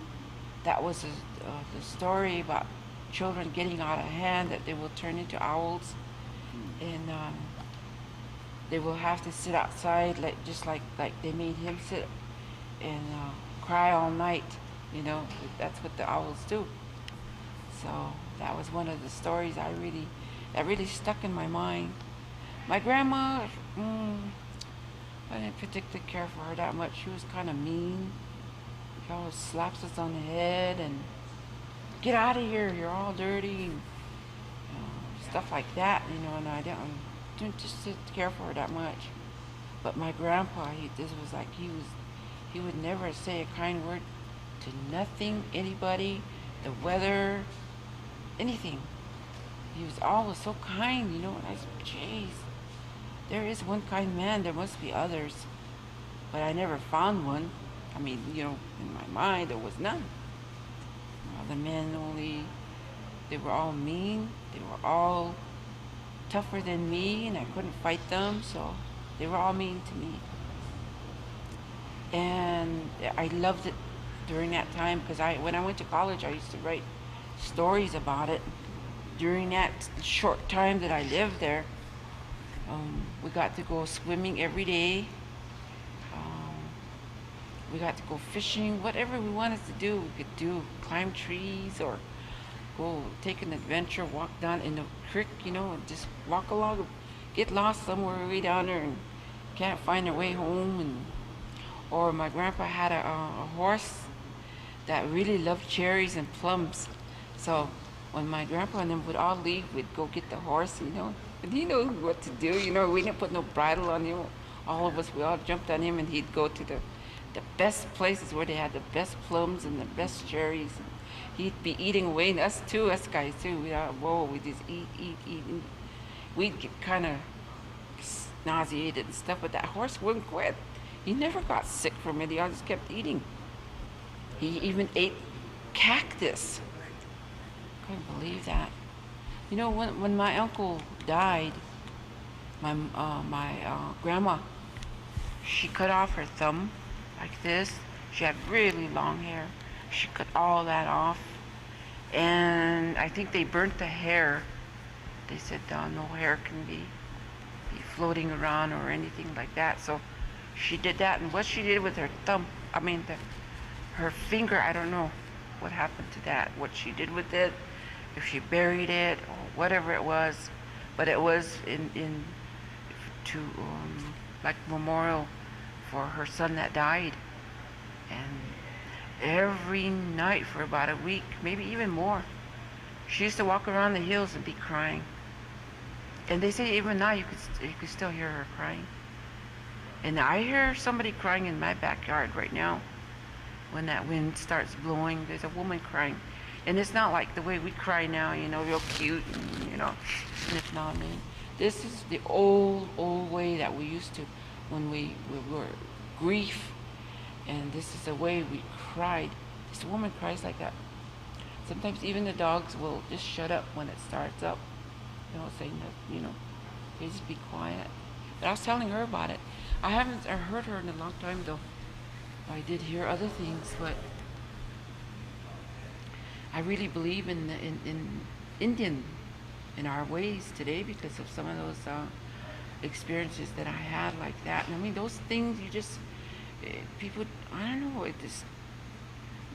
that was the story about children getting out of hand, that they will turn into owls, and they will have to sit outside, like just like they made him sit and cry all night. You know, that's what the owls do. So that was one of the stories that really stuck in my mind. My grandma, I didn't particularly care for her that much. She was kind of mean. She always slaps us on the head and get out of here, you're all dirty, and stuff like that, you know. And I didn't just care for her that much. But my grandpa, this was like he would never say a kind word to nothing, anybody, the weather, anything. He was always so kind, you know. And I said, jeez, there is one kind man, there must be others. But I never found one. I mean, you know, in my mind, there was none. The men they were all mean. They were all tougher than me, and I couldn't fight them, so they were all mean to me. And I loved it during that time, because when I went to college, I used to write stories about it. During that short time that I lived there, we got to go swimming every day. We got to go fishing, whatever we wanted to do, we could do. Climb trees or go take an adventure, walk down in the creek, you know, and just walk along, get lost somewhere way down there and can't find their way home. Or my grandpa had a horse that really loved cherries and plums. So when my grandpa and them would all leave, we'd go get the horse, you know. And he knew what to do, you know. We didn't put no bridle on him. All of us, we all jumped on him, and he'd go to the best places where they had the best plums and the best cherries. And he'd be eating away, and us guys too. We just eat. And we'd get kind of nauseated and stuff, but that horse wouldn't quit. He never got sick from it. He all just kept eating. He even ate cactus. Couldn't believe that. You know, when my uncle died, my grandma, she cut off her thumb like this. She had really long hair. She cut all that off, and I think they burnt the hair. They said no hair can be floating around or anything like that. So she did that, and what she did with her thumb, her finger, I don't know what happened to that. What she did with it, if she buried it or whatever it was, but it was to like memorial for her son that died. And every night for about a week, maybe even more, she used to walk around the hills and be crying. And they say even now you could still hear her crying. And I hear somebody crying in my backyard right now. When that wind starts blowing, there's a woman crying. And it's not like the way we cry now, you know, real cute, and, you know, it's not me. This is the old way that we used to when we were grief. And this is the way we cried. This woman cries like that. Sometimes even the dogs will just shut up when it starts up. They don't say nothing, you know. They just be quiet. But I was telling her about it. I haven't heard her in a long time though. I did hear other things, but I really believe in Indian, in our ways today, because of some of those experiences that I had like that. And I mean, those things people, I don't know, a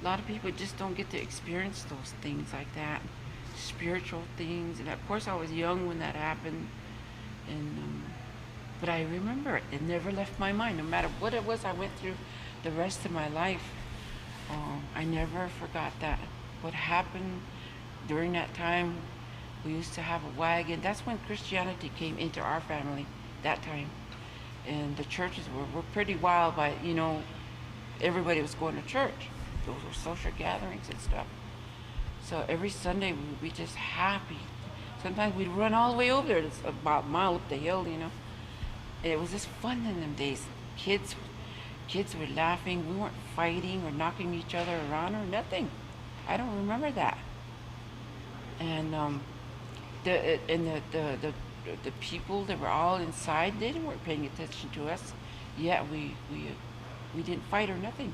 lot of people just don't get to experience those things like that, spiritual things. And of course I was young when that happened, and but I remember it. It never left my mind. No matter what it was I went through the rest of my life, I never forgot that. What happened during that time, we used to have a wagon. That's when Christianity came into our family, that time. And the churches were pretty wild, but you know, everybody was going to church. Those were social gatherings and stuff. So every Sunday we would be just happy. Sometimes we'd run all the way over there. It's about a mile up the hill, you know. And it was just fun in them days. Kids were laughing. We weren't fighting or knocking each other around or nothing. I don't remember that. And the people that were all inside, they weren't paying attention to us. Yet we didn't fight or nothing.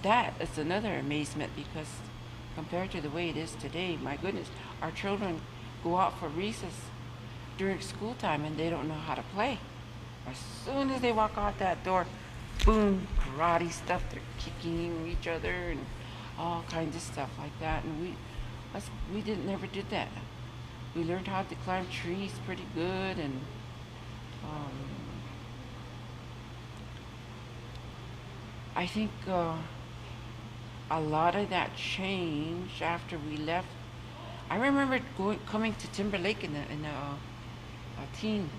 that is another amazement because compared to the way it is today, my goodness, our children go out for recess during school time and they don't know how to play. As soon as they walk out that door, boom, karate stuff, they're kicking each other and all kinds of stuff like that. And we never did that. We learned how to climb trees pretty good, and I think a lot of that changed after we left. I remember coming to Timberlake in a teen.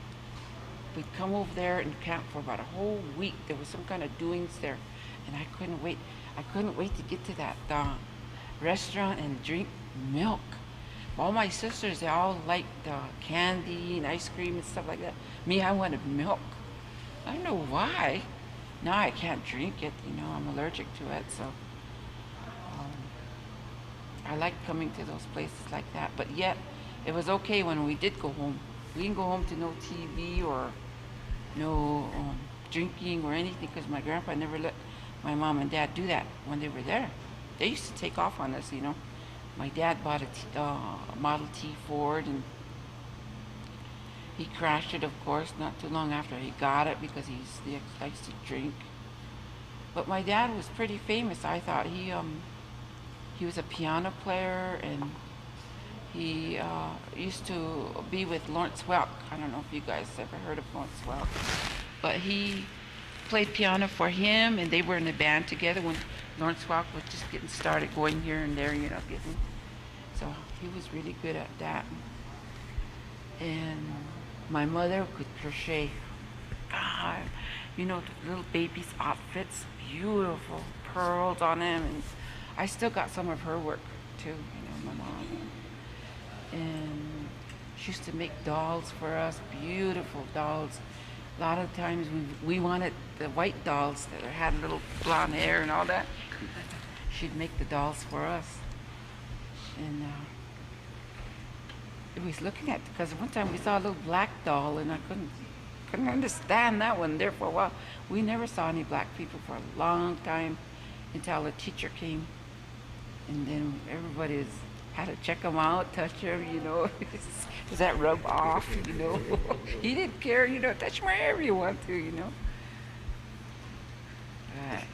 We'd come over there and camp for about a whole week. There was some kind of doings there, and I couldn't wait. I couldn't wait to get to that restaurant and drink milk. All my sisters, they all liked candy and ice cream and stuff like that. Me, I wanted milk. I don't know why. Now I can't drink it, I'm allergic to it, so I like coming to those places like that. But yet, it was okay when we did go home. We didn't go home to no TV or no drinking or anything because my grandpa never let my mom and dad do that when they were there. They used to take off on us, My dad bought a Model T Ford, and he crashed it, of course, not too long after he got it because he likes to drink. But my dad was pretty famous. I thought he was a piano player, and he used to be with Lawrence Welk. I don't know if you guys ever heard of Lawrence Welk, but he played piano for him, and they were in a band together when Lawrence Welk was just getting started, going here and there, so he was really good at that. And my mother could crochet. God, the little baby's outfits, beautiful pearls on them, and I still got some of her work too, my mom. And she used to make dolls for us, beautiful dolls. A lot of times we wanted the white dolls that had little blonde hair and all that. She'd make the dolls for us. And it was looking at, because one time we saw a little black doll, and I couldn't understand that one there for a while. We never saw any black people for a long time until a teacher came, and then everybody had to check them out, touch them, Does that rub off, He didn't care, touch wherever you want to,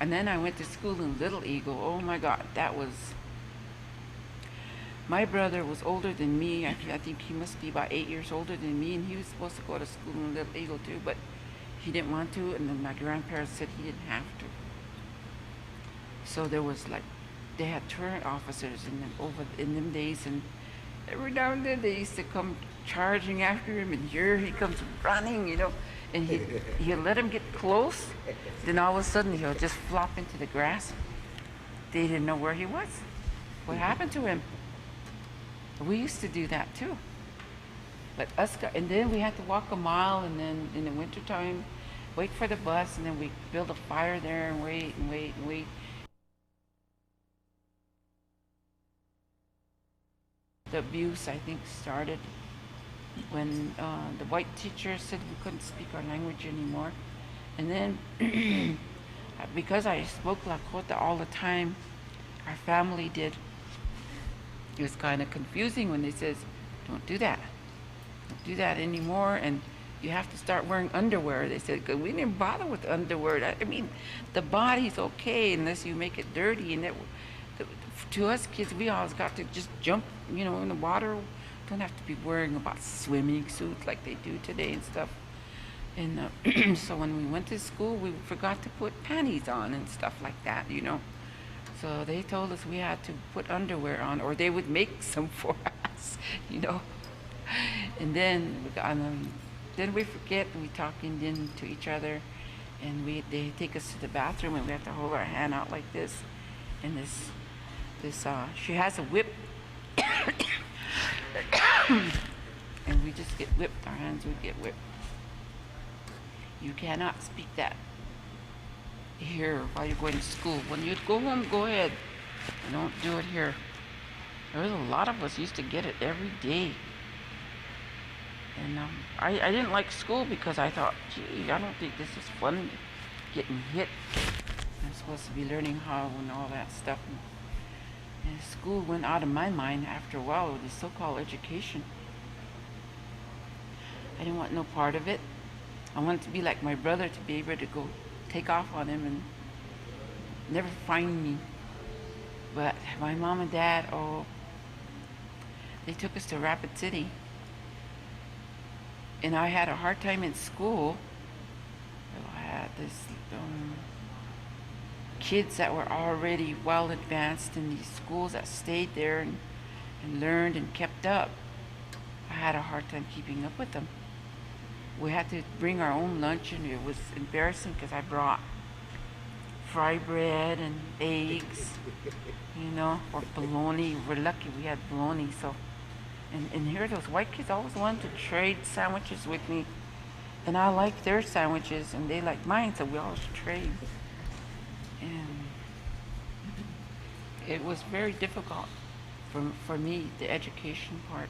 And then I went to school in Little Eagle. Oh my God, that was... My brother was older than me. I think he must be about 8 years older than me, and he was supposed to go to school in Little Eagle too, but he didn't want to, and then my grandparents said he didn't have to. So there was they had truant officers in them days, and every now and then they used to come charging after him, and here he comes running, and he'll let him get close, then all of a sudden he'll just flop into the grass. They didn't know where he was. What happened to him? We used to do that too. But and then we had to walk a mile, and then in the wintertime, wait for the bus, and then we build a fire there and wait and wait and wait. The abuse, I think, started when the white teacher said we couldn't speak our language anymore. And then, because I spoke Lakota all the time, our family did. It was kind of confusing when they says, don't do that. Don't do that anymore, and you have to start wearing underwear. They said, because we didn't bother with underwear. I mean, the body's okay unless you make it dirty, and to us kids, we always got to just jump, in the water. Don't have to be worrying about swimming suits like they do today and stuff. And so when we went to school, we forgot to put panties on and stuff like that, So they told us we had to put underwear on, or they would make some for us, And then we forget, and we talk Indian to each other, and they take us to the bathroom, and we have to hold our hand out like this, and she has a whip, and we just get whipped. Our hands would get whipped. You cannot speak that here while you're going to school. When you go home, go ahead. Don't do it here. There was a lot of us used to get it every day. And I didn't like school because I thought, gee, I don't think this is fun, getting hit. was supposed to be learning how and all that stuff. And school went out of my mind after a while with the so-called education. I didn't want no part of it. I wanted to be like my brother, to be able to go take off on him and never find me. But my mom and dad, oh, they took us to Rapid City. And I had a hard time in school. I had this kids that were already well advanced in these schools that stayed there and learned and kept up. I had a hard time keeping up with them. We had to bring our own lunch, and it was embarrassing because I brought fry bread and eggs, or bologna. We're lucky we had bologna. So, and here those white kids always wanted to trade sandwiches with me, and I like their sandwiches and they like mine, so we always trade. And it was very difficult for me, the education part.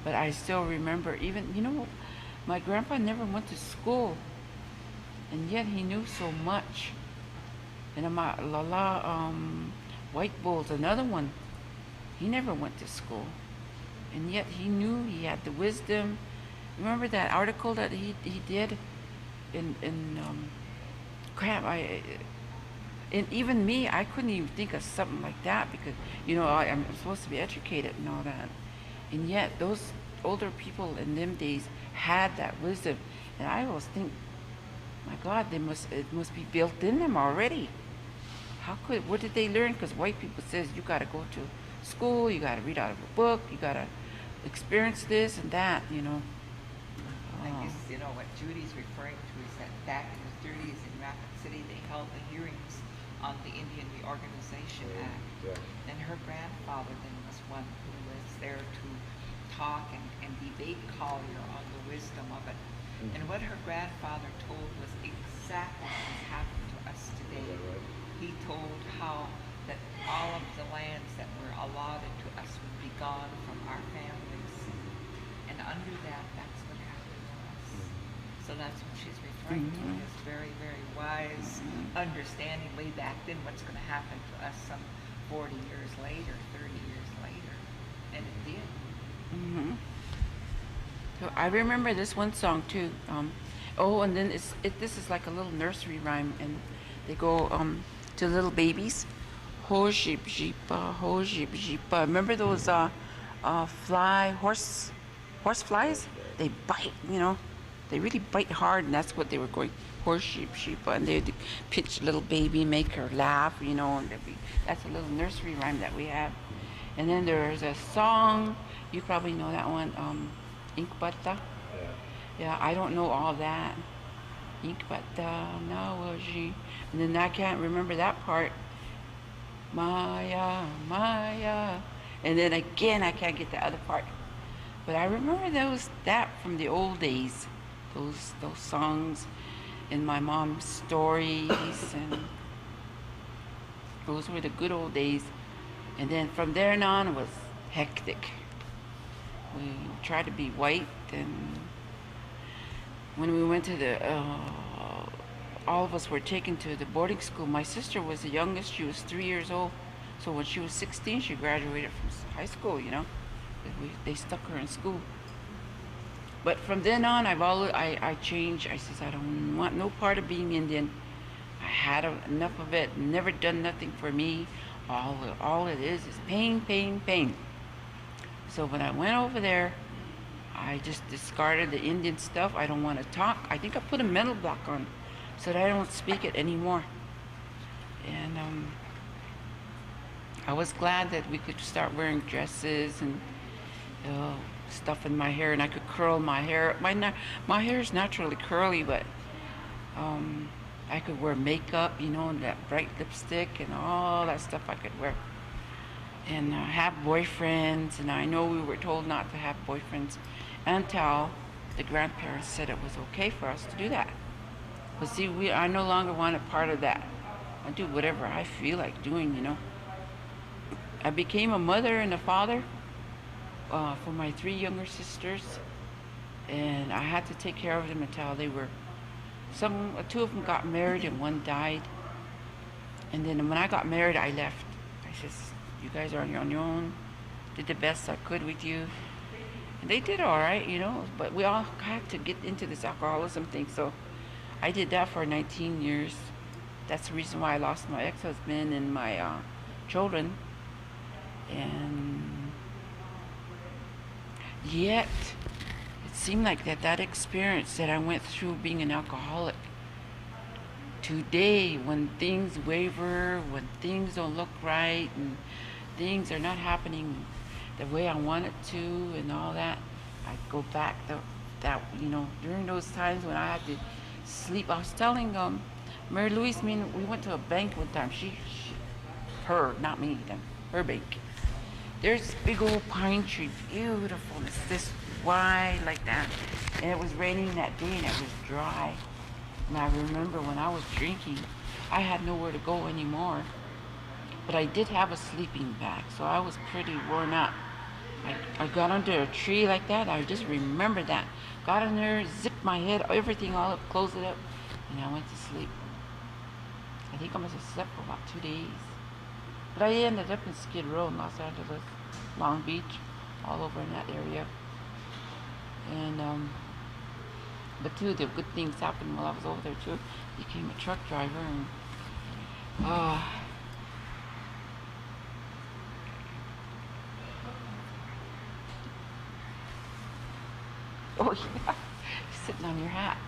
But I still remember, even, my grandpa never went to school, and yet he knew so much. And my White Bull's another one. He never went to school, and yet he knew, he had the wisdom. Remember that article that he did in and even me, I couldn't even think of something like that because, I'm supposed to be educated and all that. And yet those older people in them days had that wisdom. And I always think, my God, it must be built in them already. What did they learn? Because white people says you got to go to school, you got to read out of a book, you got to experience this and that, I guess, what Judy's referring to is that back in the 30s in Rapid City, they held the hearings on the Indian Reorganization Act. Yeah. And her grandfather then was one who was there to talk and debate Collier on the wisdom of it. Mm-hmm. And what her grandfather told was exactly what's happened to us today. Right? He told how that all of the lands that were allotted to us would be gone from our families. And under that, that's what happened to us. So that's what she's referring to, this very, very wise understanding way back then what's going to happen to us some 40 years later, 30 years later. And it did. Mm-hmm. So I remember this one song too. And then this is like a little nursery rhyme, and they go to little babies. Ho jeep jeepa, ho jeep jeepa. Remember those horse flies? They bite, They really bite hard, and that's what they were going. Horse sheep, and they'd pinch little baby, make her laugh, and that's a little nursery rhyme that we have. And then there's a song, you probably know that one, Ink Bata. Yeah, I don't know all that. Ink Bata, Nawaji. And then I can't remember that part. Maya, Maya. And then again, I can't get the other part. But I remember that from the old days, those songs in my mom's stories, and those were the good old days. And then from there on, it was hectic. We tried to be white, and when we went to all of us were taken to the boarding school. My sister was the youngest. She was 3 years old. So when she was 16, she graduated from high school, They stuck her in school. But from then on, I changed. I says, I don't want no part of being Indian. I had enough of it. Never done nothing for me. All it is pain, pain, pain. So when I went over there, I just discarded the Indian stuff. I don't want to talk. I think I put a mental block on so that I don't speak it anymore. And I was glad that we could start wearing dresses and stuff in my hair, and I could curl my hair. My hair is naturally curly, but I could wear makeup, and that bright lipstick and all that stuff I could wear. And have boyfriends, and I know we were told not to have boyfriends until the grandparents said it was okay for us to do that. But see, I no longer want a part of that. I do whatever I feel like doing, I became a mother and a father for my 3 younger sisters, and I had to take care of them until they were 2 of them got married and 1 died. And then when I got married, I left. I says, you guys are on your own. Did the best I could with you. And they did all right, you know, but we all had to get into this alcoholism thing. So I did that for 19 years. That's the reason why I lost my ex-husband and my children. And yet, it seemed like that experience that I went through being an alcoholic, today, when things waver, when things don't look right, and things are not happening the way I want it to, and all that, I go back that you know, during those times when I had to sleep. I was telling Mary Louise, we went to a bank one time. Her, not me, then her bank. There's this big old pine tree, beautiful. It's this wide like that, and it was raining that day, and it was dry. And I remember when I was drinking, I had nowhere to go anymore. But I did have a sleeping bag, so I was pretty worn out. I got under a tree like that. I just remember that. Got in there, zipped my head, everything all up, closed it up, and I went to sleep. I think I must have slept for about 2 days. But I ended up in Skid Row in Los Angeles, Long Beach, all over in that area. And but two of the good things happened while I was over there too. Became a truck driver, and oh yeah, you're sitting on your hat.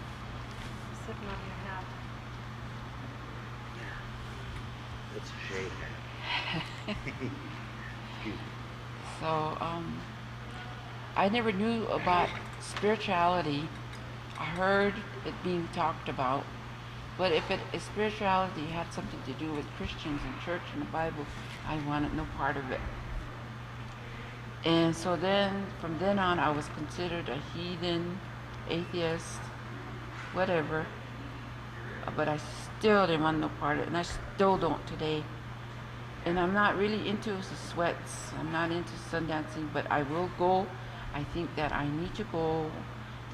Sitting on your hat. That's a shade hat. So I never knew about spirituality. I heard it being talked about, but if spirituality had something to do with Christians and church and the Bible, I wanted no part of it. And so then, from then on, I was considered a heathen, atheist, whatever. But I still didn't want no part of it, and I still don't today. And I'm not really into the sweats. I'm not into sun dancing, but I will go. I think that I need to go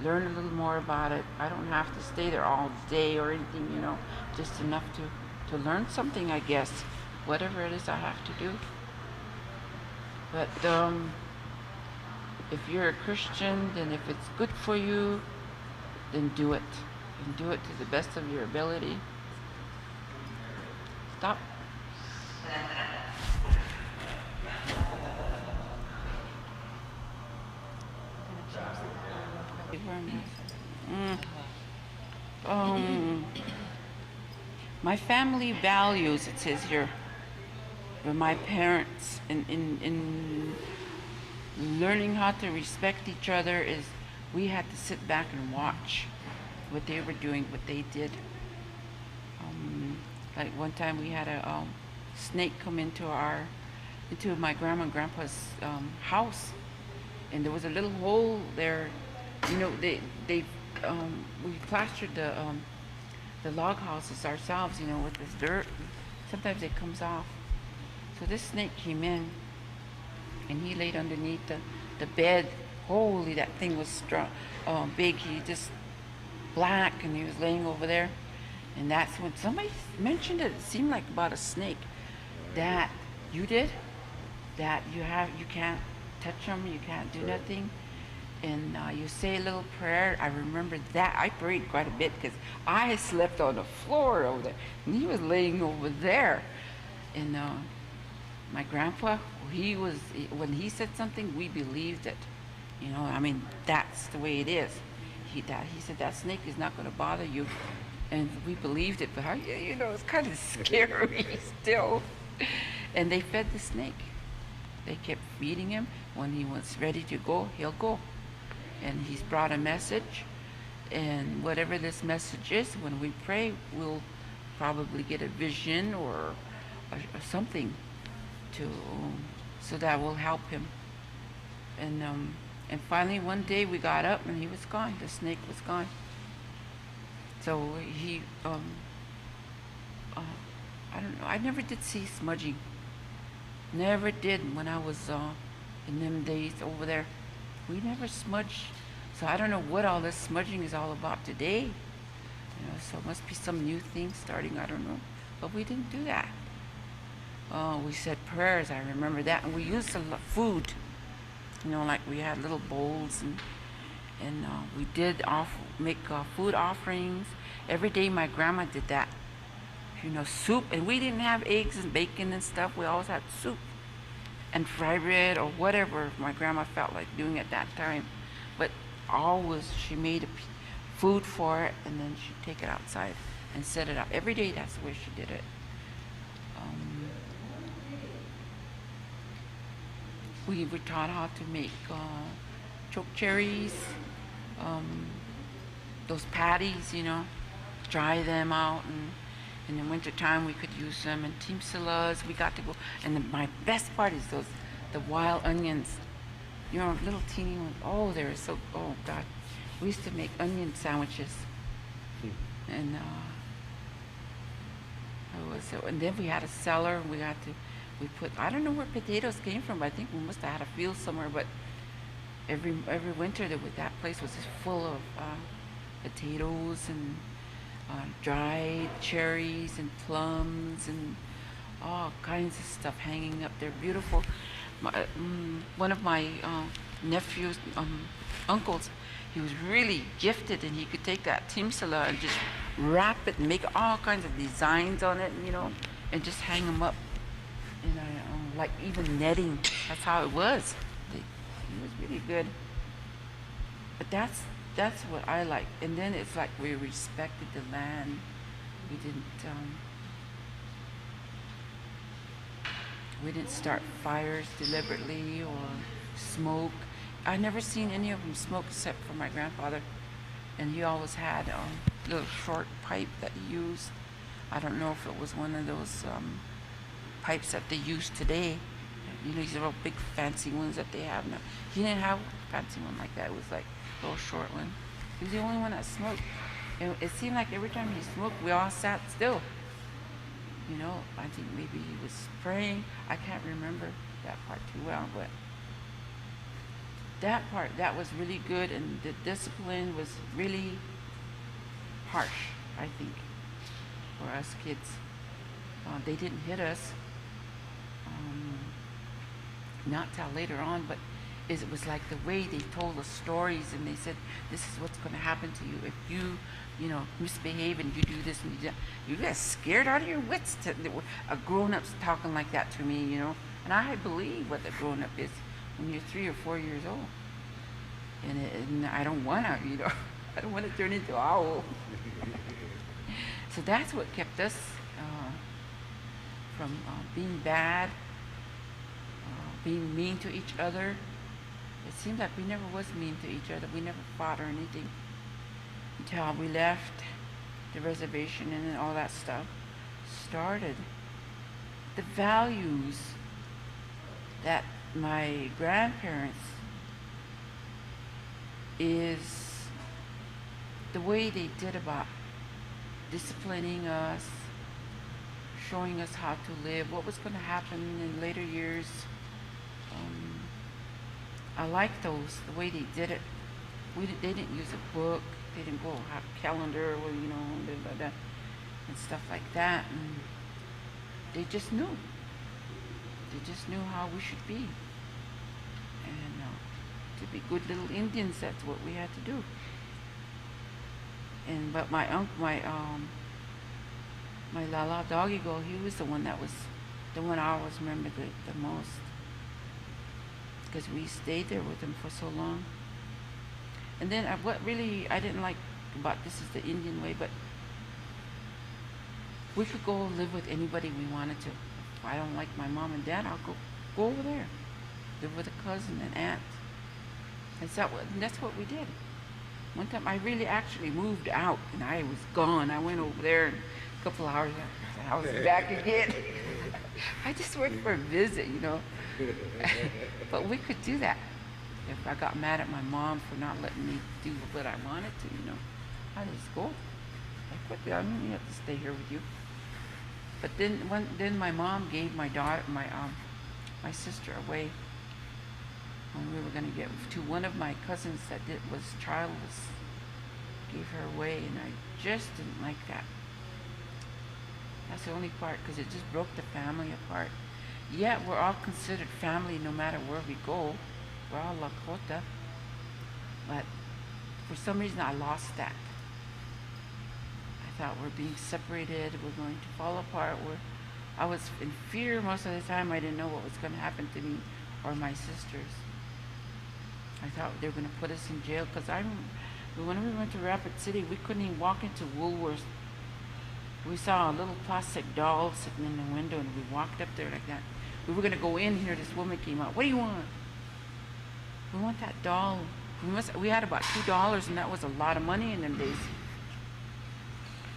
learn a little more about it. I don't have to stay there all day or anything, you know, just enough to learn something, I guess, whatever it is I have to do. But if you're a Christian, then if it's good for you, then do it. And do it to the best of your ability. Stop. My family values, it says here, with my parents in learning how to respect each other, is we had to sit back and watch what they were doing, what they did. Like one time we had a snake come into my grandma and grandpa's house, and there was a little hole there. You know, we plastered the log houses ourselves, you know, with this dirt. Sometimes it comes off. So this snake came in, and he laid underneath the bed. Holy, that thing was strong, big. He just black, and he was laying over there. And that's when somebody mentioned it. It seemed like about a snake that you did, that you can't touch them, you can't do nothing. And you say a little prayer. I remember that. I prayed quite a bit because I slept on the floor over there, and he was laying over there. And my grandpa, when he said something, we believed it. You know, I mean, that's the way it is. He said that snake is not going to bother you, and we believed it. But you know, it's kind of scary still. And they fed the snake. They kept feeding him. When he was ready to go, he'll go. And he's brought a message, and whatever this message is, when we pray, we'll probably get a vision or something so that will help him. And finally one day we got up and he was gone. The snake was gone. So he I don't know. I never did see smudging. Never did when I was in them days over there. We never smudged. So I don't know what all this smudging is all about today. You know, so it must be some new thing starting, I don't know. But we didn't do that. Oh, we said prayers. I remember that, and we used a lot food. You know, like we had little bowls, and we did make food offerings every day. My grandma did that. You know, soup, and we didn't have eggs and bacon and stuff. We always had soup and fry bread or whatever my grandma felt like doing at that time. But always she made food for it, and then she'd take it outside and set it up every day. That's the way she did it. We were taught how to make choke cherries, those patties, you know, dry them out, and in the wintertime we could use them, and timsalas. We got to go, and my best part is the wild onions, you know, little teeny ones. Oh, they're so, oh God. We used to make onion sandwiches, and and then we had a cellar, and we put, I don't know where potatoes came from, but I think we must have had a field somewhere, but every winter that place was just full of potatoes and dried cherries and plums and all kinds of stuff hanging up there. Beautiful. One of my nephew's uncles, he was really gifted, and he could take that timsala and just wrap it and make all kinds of designs on it, you know, and just hang them up. And I like even netting. That's how it was. It was really good. But that's what I like. And then it's like we respected the land. We didn't start fires deliberately or smoke. I never seen any of them smoke except for my grandfather, and he always had a little short pipe that he used. I don't know if it was one of those pipes that they use today. You know, these little big fancy ones that they have now. He didn't have a fancy one like that. It was like a little short one. He was the only one that smoked. And it seemed like every time he smoked, we all sat still. You know, I think maybe he was praying. I can't remember that part too well, but that part, that was really good, and the discipline was really harsh, I think, for us kids. They didn't hit us, not till later on, but it was like the way they told us stories, and they said, this is what's going to happen to you if you know, misbehave and you do this and you do that. You get scared out of your wits. A grown-up's talking like that to me, you know, and I believe what the grown-up is when you're 3 or 4 years old. And I don't want to, you know, I don't want to turn into an owl. So that's what kept us from being bad, being mean to each other. It seems like we never was mean to each other. We never fought or anything until we left the reservation, and then all that stuff started. The values that my grandparents is the way they did about disciplining us, showing us how to live, what was going to happen in later years. I like those, the way they did it. They didn't use a book. They didn't go have a calendar, or, you know, and stuff like that. And they just knew. They just knew how we should be. And to be good little Indians, that's what we had to do. And but my uncle, my Lala Doggy Go, he was the one I always remember the most, because we stayed there with him for so long. And then what really I didn't like about this is the Indian way, but we could go live with anybody we wanted to. If I don't like my mom and dad, I'll go over there, live with a cousin and aunt. And that's what we did. One time I really actually moved out, and I was gone. I went over there, and a couple of hours I was back again. I just went for a visit, you know. But we could do that. If I got mad at my mom for not letting me do what I wanted to, you know, I just go. I don't have to stay here with you. But then my mom gave my daughter, my sister away when we were going to get to one of my cousins that was childless. Gave her away, and I just didn't like that. That's the only part, because it just broke the family apart. Yet we're all considered family no matter where we go. We're all Lakota. But for some reason I lost that. I thought we're being separated, we're going to fall apart. I was in fear most of the time. I didn't know what was going to happen to me or my sisters. I thought they were going to put us in jail, because when we went to Rapid City, we couldn't even walk into Woolworths. We saw a little plastic doll sitting in the window, and we walked up there like that. We were going to go in here. This woman came out. What do you want? We want that doll. We had about $2, and that was a lot of money in them days.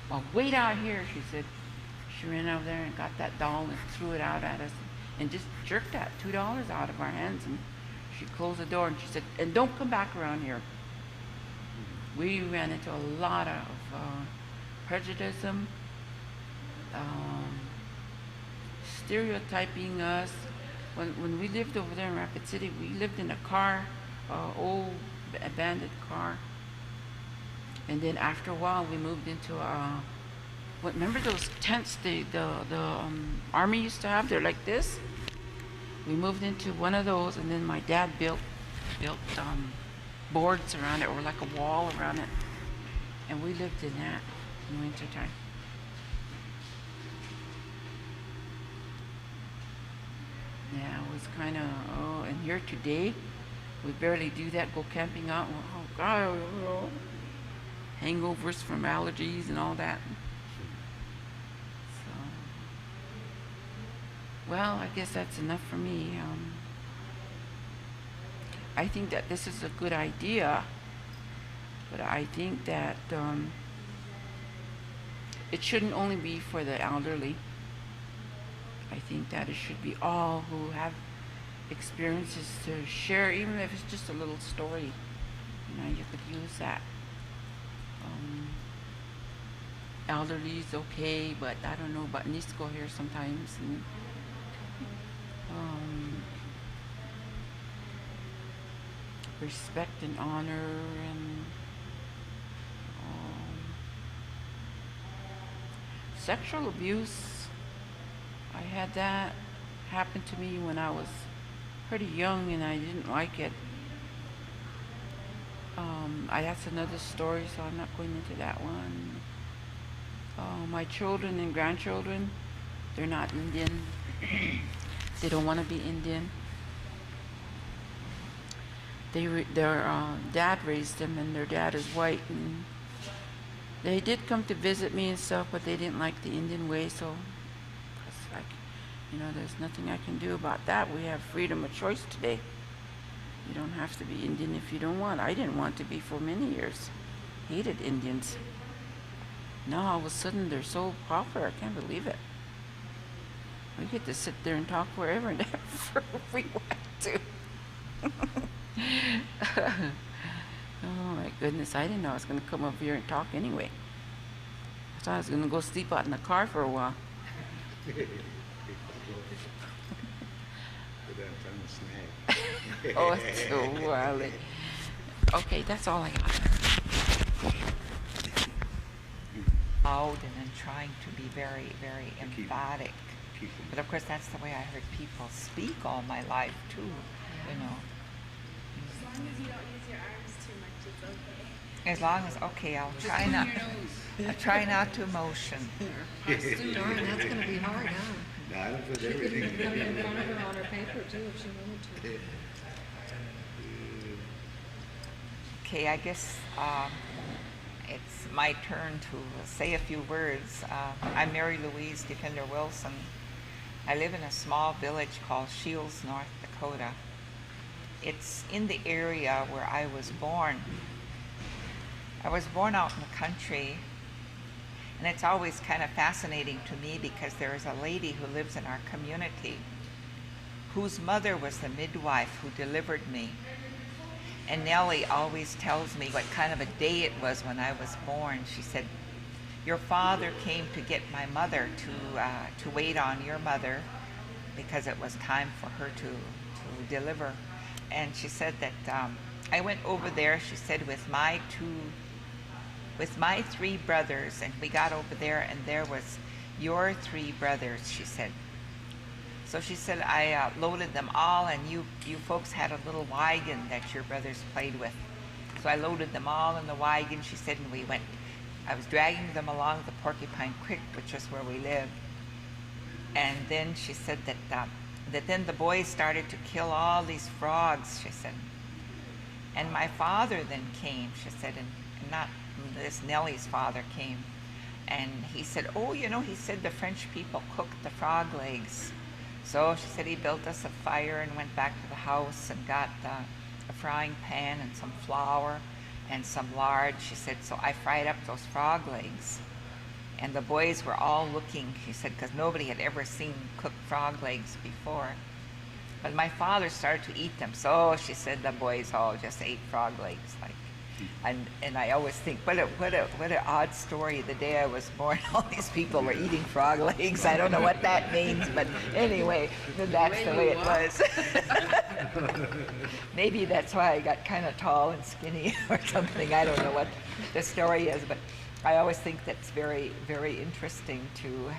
Well, wait out here, she said. She ran over there and got that doll and threw it out at us and just jerked that $2 out of our hands. And she closed the door and she said, and don't come back around here. We ran into a lot of prejudice, stereotyping us. When we lived over there in Rapid City, we lived in a car, old abandoned car. And then after a while, we moved into remember those tents the army used to have? They're like this. We moved into one of those, and then my dad built boards around it, or like a wall around it, and we lived in that in wintertime. Yeah, it was kind of, and here today, we barely do that, go camping out, oh God, hangovers from allergies and all that. So, well, I guess that's enough for me. I think that this is a good idea, but I think that it shouldn't only be for the elderly. I think that it should be all who have experiences to share, even if it's just a little story. You know, you could use that. Elderly is okay, but I don't know, but needs to go here sometimes. And, respect and honor, and sexual abuse. I had that happen to me when I was pretty young, and I didn't like it. That's another story, so I'm not going into that one. My children and grandchildren, they're not Indian. They don't want to be Indian. Their dad raised them, and their dad is white. And they did come to visit me and stuff, but they didn't like the Indian way, so it's like, you know, there's nothing I can do about that. We have freedom of choice today. You don't have to be Indian if you don't want. I didn't want to be for many years. Hated Indians. Now all of a sudden they're so popular. I can't believe it. We get to sit there and talk wherever and ever we want to. Oh my goodness, I didn't know I was going to come up here and talk anyway. I thought I was going to go sleep out in the car for a while. Oh, it's so wild. Okay, that's all I got. Loud and then trying to be very, very emphatic. But of course, that's the way I heard people speak all my life too, you know. As long as you don't use your arms too much, it's okay. As long as, okay, I'll try not. I try not to motion. Darn, that's going to be hard, huh? No, I don't put She could everything come in front of her on her paper too if she wanted to. Okay, I guess it's my turn to say a few words. I'm Mary Louise Defender Wilson. I live in a small village called Shields, North Dakota. It's in the area where I was born. I was born out in the country, and it's always kind of fascinating to me because there is a lady who lives in our community whose mother was the midwife who delivered me. And Nellie always tells me what kind of a day it was when I was born. She said, your father came to get my mother to wait on your mother because it was time for her to deliver. And she said that I went over there, she said, with my three brothers, and we got over there, and there was your 3 brothers, she said. So she said, I loaded them all, and you folks had a little wagon that your brothers played with. So I loaded them all in the wagon, she said, and we went. I was dragging them along the Porcupine Creek, which is where we lived. And then she said that then the boys started to kill all these frogs, she said. And my father then came, she said, and not this Nellie's father came. And he said, oh, you know, he said the French people cooked the frog legs. So she said he built us a fire and went back to the house and got a frying pan and some flour and some lard. She said, so I fried up those frog legs. And the boys were all looking, she said, because nobody had ever seen cooked frog legs before. But my father started to eat them. So she said the boys all just ate frog legs. And I always think, what an odd story. The day I was born, all these people were eating frog legs. I don't know what that means, but anyway, that's the way it was. Maybe that's why I got kind of tall and skinny or something. I don't know what the story is, but I always think that's very, very interesting to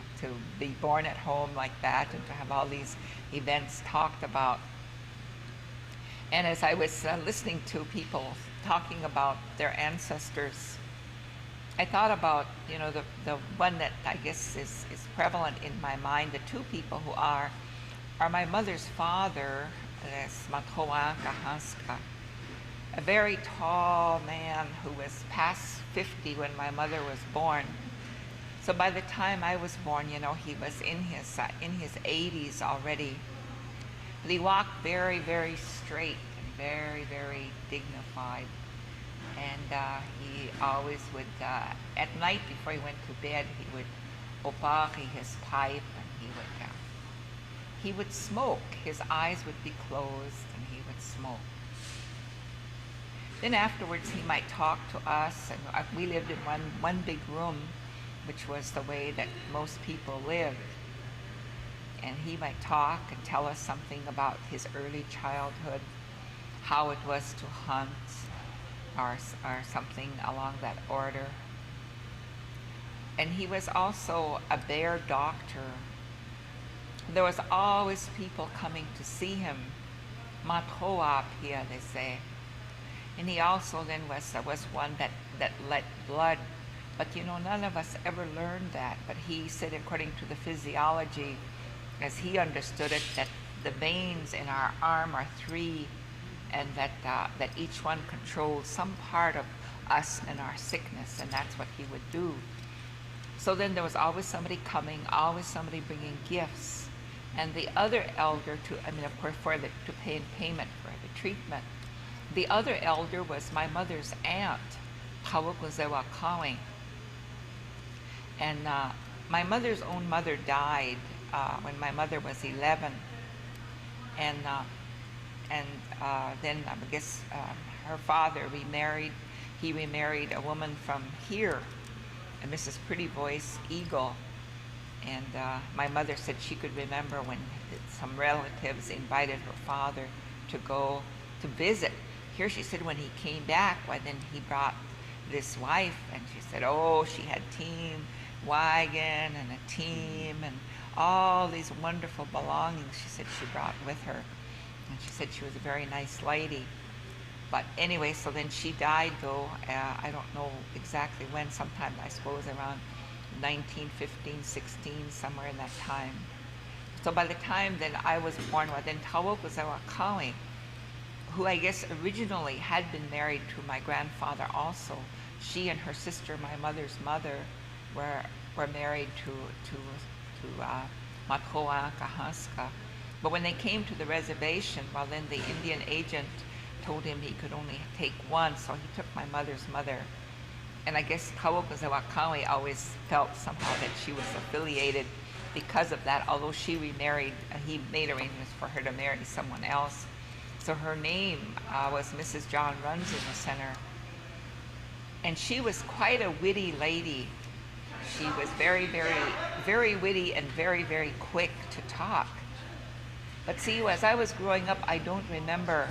be born at home like that and to have all these events talked about. And as I was listening to people talking about their ancestors, I thought about, you know, the one that I guess is prevalent in my mind. The 2 people who are my mother's father, Matoa Kahanska, a very tall man who was past 50 when my mother was born. So by the time I was born, you know, he was in his 80s already. But he walked very, very straight and very, very dignified. And he always would, at night before he went to bed, he would opari his pipe, and he would smoke. His eyes would be closed and he would smoke. Then afterwards he might talk to us, and we lived in one big room, which was the way that most people lived. And he might talk and tell us something about his early childhood, how it was to hunt, or something along that order. And he was also a bear doctor. There was always people coming to see him. Matoa here, they say. And he also then was one that let blood. But you know, none of us ever learned that. But he said, according to the physiology, as he understood it, that the veins in our arm are 3, and that each one controls some part of us and our sickness, and that's what he would do. So then there was always somebody coming, always somebody bringing gifts. And the other elder, of course, to pay payment for the treatment. The other elder was my mother's aunt, Kawakuzewa Kawi. And my mother's own mother died when my mother was 11. And then I guess her father remarried. He remarried a woman from here, a Mrs. Pretty Voice Eagle. And my mother said she could remember when some relatives invited her father to go to visit. Here she said when he came back, why then he brought this wife, and she said, oh, she had team wagon and a team and all these wonderful belongings she said she brought with her. And she said she was a very nice lady. But anyway, so then she died though, I don't know exactly when, sometime I suppose around 1915, 16, somewhere in that time. So by the time that I was born, well, then Tawokuzawa Kawi, who I guess originally had been married to my grandfather also, she and her sister, my mother's mother, were married to Matoa Kahanska. But when they came to the reservation, well then the Indian agent told him he could only take one, so he took my mother's mother. And I guess Kawokuzawa Kawi always felt somehow that she was affiliated because of that, although she remarried, he made arrangements for her to marry someone else. So her name was Mrs. John Runs in the Center. And she was quite a witty lady. She was very, very, very witty and very, very quick to talk. But see, as I was growing up, I don't remember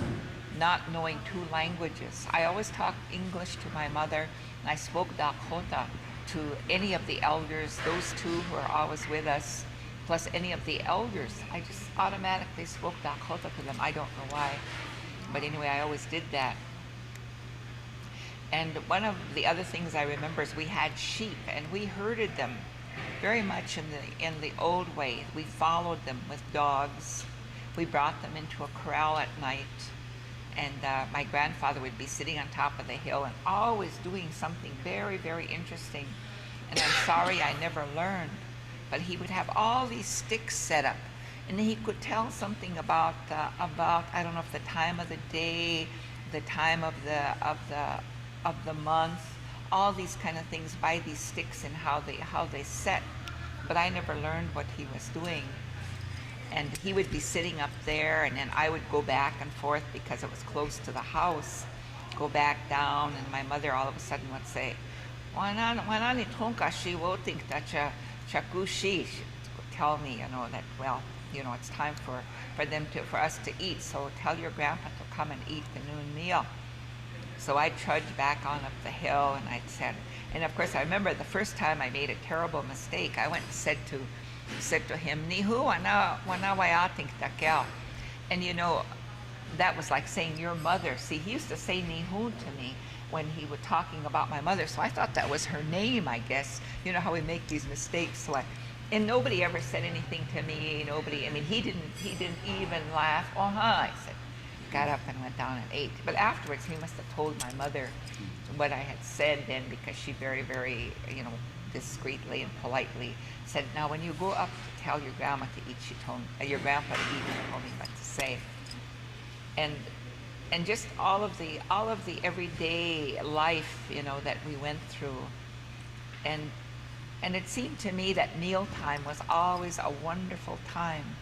not knowing 2 languages. I always talked English to my mother, and I spoke Dakota. to any of the elders, those two who are always with us, plus any of the elders. I just automatically spoke Dakota to them. I don't know why. But anyway, I always did that. And one of the other things I remember is we had sheep, and we herded them very much in the old way. We followed them with dogs. We brought them into a corral at night, and my grandfather would be sitting on top of the hill and always doing something very, very interesting. And I'm sorry I never learned, but he would have all these sticks set up, and he could tell something about I don't know if the time of the day, the time of the month, all these kind of things by these sticks and how they set. But I never learned what he was doing. And he would be sitting up there, and then I would go back and forth because it was close to the house, go back down, and my mother all of a sudden would say, "Wana ni tonka shi wo think that chakushi." She would tell me, that, well, it's time for us to eat, so tell your grandpa to come and eat the noon meal. So I trudged back on up the hill, and I said, and of course I remember the first time I made a terrible mistake. I went and said to him, "Nihu wana waya think takel," and that was like saying your mother. See, he used to say Nihu to me when he was talking about my mother, so I thought that was her name, I guess. You know how we make these mistakes. So and nobody ever said anything to me. Nobody. I mean, he didn't even laugh. Oh, huh, I said. Got up and went down and ate. But afterwards, he must have told my mother what I had said then, because she very, very, discreetly and politely said, "Now, when you go up to tell your grandma to eat, your grandpa to eat, she told me what to say." And just all of the everyday life, that we went through, and it seemed to me that mealtime was always a wonderful time,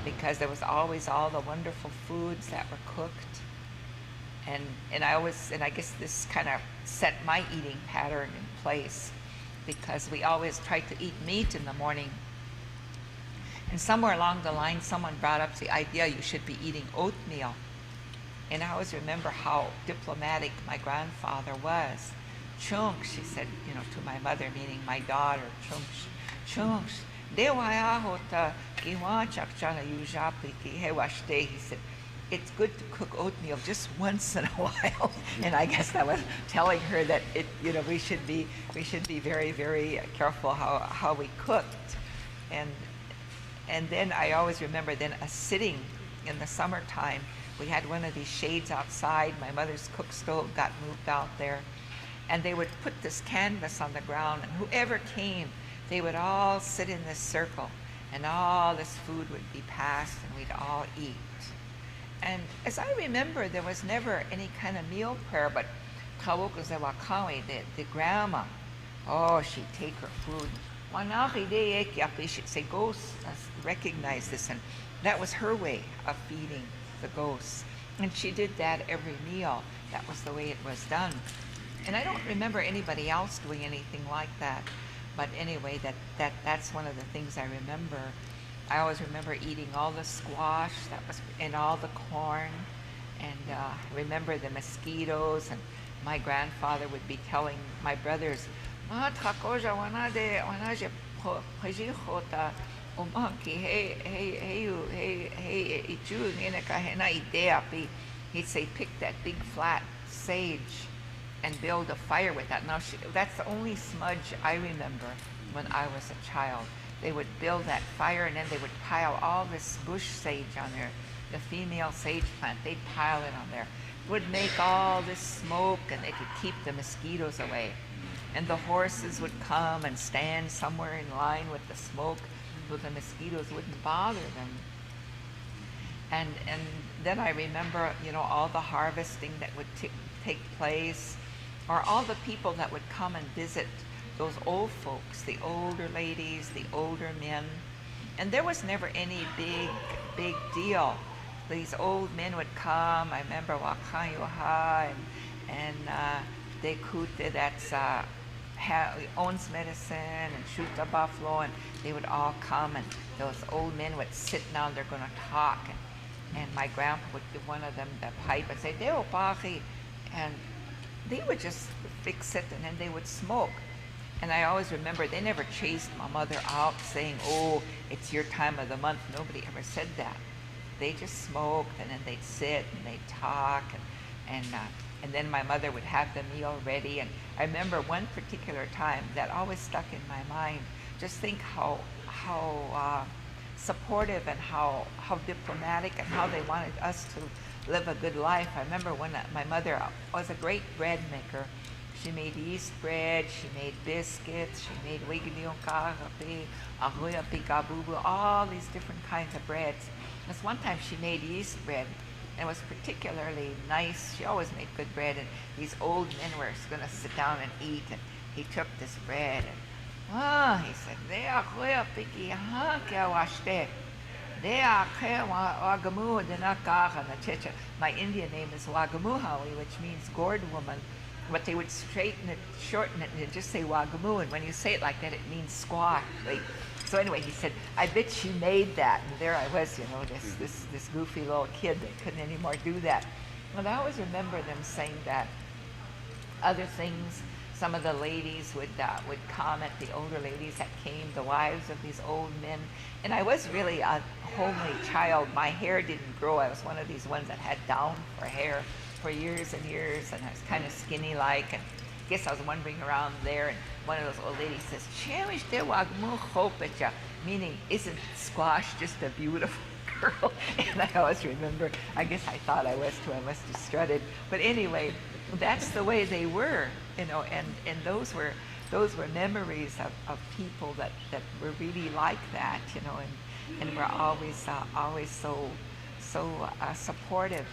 because there was always all the wonderful foods that were cooked. And I guess this kind of set my eating pattern in place, because we always tried to eat meat in the morning. And somewhere along the line, someone brought up the idea you should be eating oatmeal. And I always remember how diplomatic my grandfather was. "Chunks," she said, to my mother, meaning my daughter, "Chunks. He said, "It's good to cook oatmeal just once in a while." And I guess that was telling her that we should be very, very careful how we cooked. And then I always remember then us sitting in the summertime. We had one of these shades outside. My mother's cook stove got moved out there, and they would put this canvas on the ground, and whoever came, they would all sit in this circle, and all this food would be passed, and we'd all eat. And as I remember, there was never any kind of meal prayer, but the grandma, she'd take her food. She'd say, "Go recognize this," and that was her way of feeding the ghosts. And she did that every meal. That was the way it was done. And I don't remember anybody else doing anything like that. But anyway, that's one of the things I remember. I always remember eating all the squash and all the corn, and remember the mosquitoes. And my grandfather would be telling my brothers, he'd say, "Pick that big flat sage and build a fire with that." Now, that's the only smudge I remember when I was a child. They would build that fire, and then they would pile all this bush sage on there, the female sage plant. They'd pile it on there. It would make all this smoke, and it could keep the mosquitoes away. And the horses would come and stand somewhere in line with the smoke so the mosquitoes wouldn't bother them. And then I remember, all the harvesting that would take place, or all the people that would come and visit those old folks, the older ladies, the older men. And there was never any big deal. These old men would come. I remember Wakayuha and Dekute, that's owns medicine, and Shoot the Buffalo, and they would all come, and those old men would sit down, they're going to talk, and my grandpa would give one of them the pipe and say, "Deo Pachi," and they would just fix it, and then they would smoke. And I always remember they never chased my mother out saying, oh, it's your time of the month. Nobody ever said that. They just smoked, and then they'd sit and they'd talk, and then my mother would have the meal ready. And I remember one particular time that always stuck in my mind. Just think how supportive and how diplomatic and how they wanted us to live a good life. I remember when my mother was a great bread maker. She made yeast bread, she made biscuits, she made wigilion karape, ahoya pikabubu, all these different kinds of breads. This one time she made yeast bread, and it was particularly nice. She always made good bread, and these old men were going to sit down and eat, and he took this bread, and he said, "They are ahoya piki ha kia washte. They are kaya wagamu denakara nachecha." My Indian name is Wagamuhawi, which means gourd woman. But they would straighten it, shorten it, and they'd just say Wagamu. And when you say it like that, it means squash. So anyway, he said, I bet she made that. And there I was, you know, this goofy little kid that couldn't anymore do that. And I always remember them saying that. Other things, some of the ladies would comment, the older ladies that came, the wives of these old men. And I was really a homely child. My hair didn't grow. I was one of these ones that had down for hair for years and years, and I was kind of skinny like, and I guess I was wandering around there, and one of those old ladies says, "Cherish de wagmu hopecha," meaning, isn't squash just a beautiful girl? And I always remember, I guess I thought I was too, I must have strutted. But anyway, that's the way they were, you know, and those were memories of people that were really like that, you know, and were always so supportive.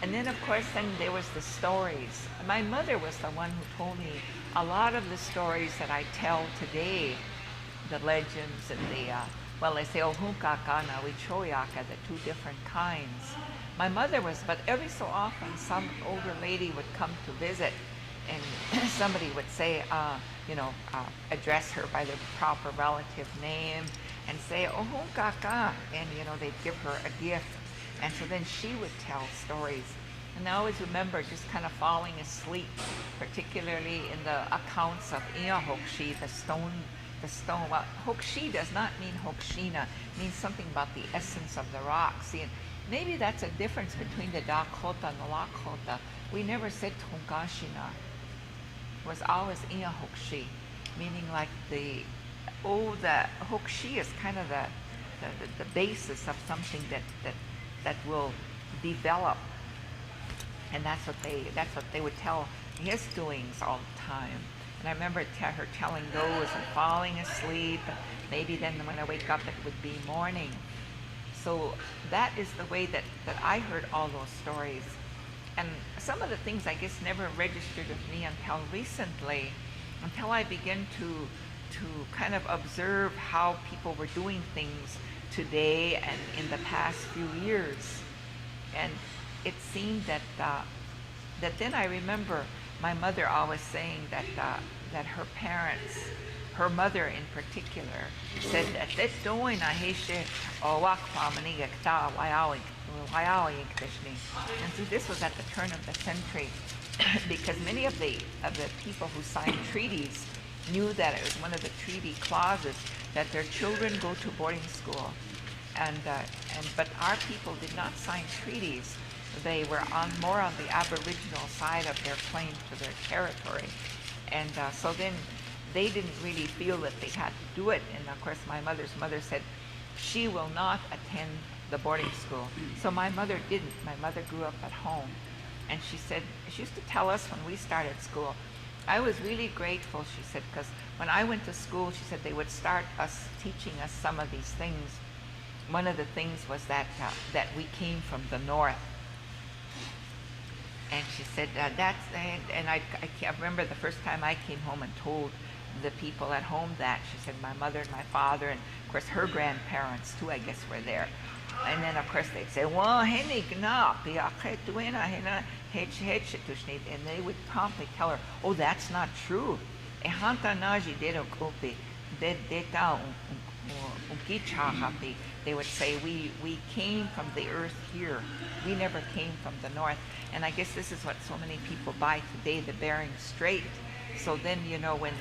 And then, of course, then there was the stories. My mother was the one who told me a lot of the stories that I tell today, the legends and the, well, they say, Ohunkaka na Wichoyaka, the two different kinds. My mother was, but every so often, some older lady would come to visit, and somebody would say, address her by the proper relative name, and say, Ohunkaka, and, you know, they'd give her a gift. And so then she would tell stories. And I always remember just kind of falling asleep, particularly in the accounts of Ia Hokshi, the stone. Well, Hokshi does not mean Hokshina. It means something about the essence of the rock. See, and maybe that's a difference between the Dakota and the Lakota. We never said Tonkashina. It was always Ia Hokshi, meaning like the Hokshi is kind of the basis of something that will develop, and that's what they would tell his doings all the time. And I remember her telling those and falling asleep, and maybe then when I wake up it would be morning. So that is the way that I heard all those stories. And some of the things I guess never registered with me until recently, until I began to kind of observe how people were doing things today and in the past few years. And it seemed that then I remember my mother always saying that her parents, her mother in particular, said that and so this was at the turn of the century, because many of the people who signed treaties knew that it was one of the treaty clauses that their children go to boarding school, but our people did not sign treaties. They were more on the Aboriginal side of their claim to their territory, and so then they didn't really feel that they had to do it. And of course, my mother's mother said she will not attend the boarding school. So my mother didn't. My mother grew up at home, and she said she used to tell us when we started school. I was really grateful, she said, because when I went to school, she said they would start teaching us some of these things. One of the things was that we came from the north. And she said, I remember the first time I came home and told the people at home that. She said my mother and my father, and of course her grandparents too, I guess, were there. And then of course they'd say, well, and they would promptly tell her, oh, that's not true. They would say, we came from the earth here. We never came from the north. And I guess this is what so many people buy today, the Bering Strait. So then, you know, when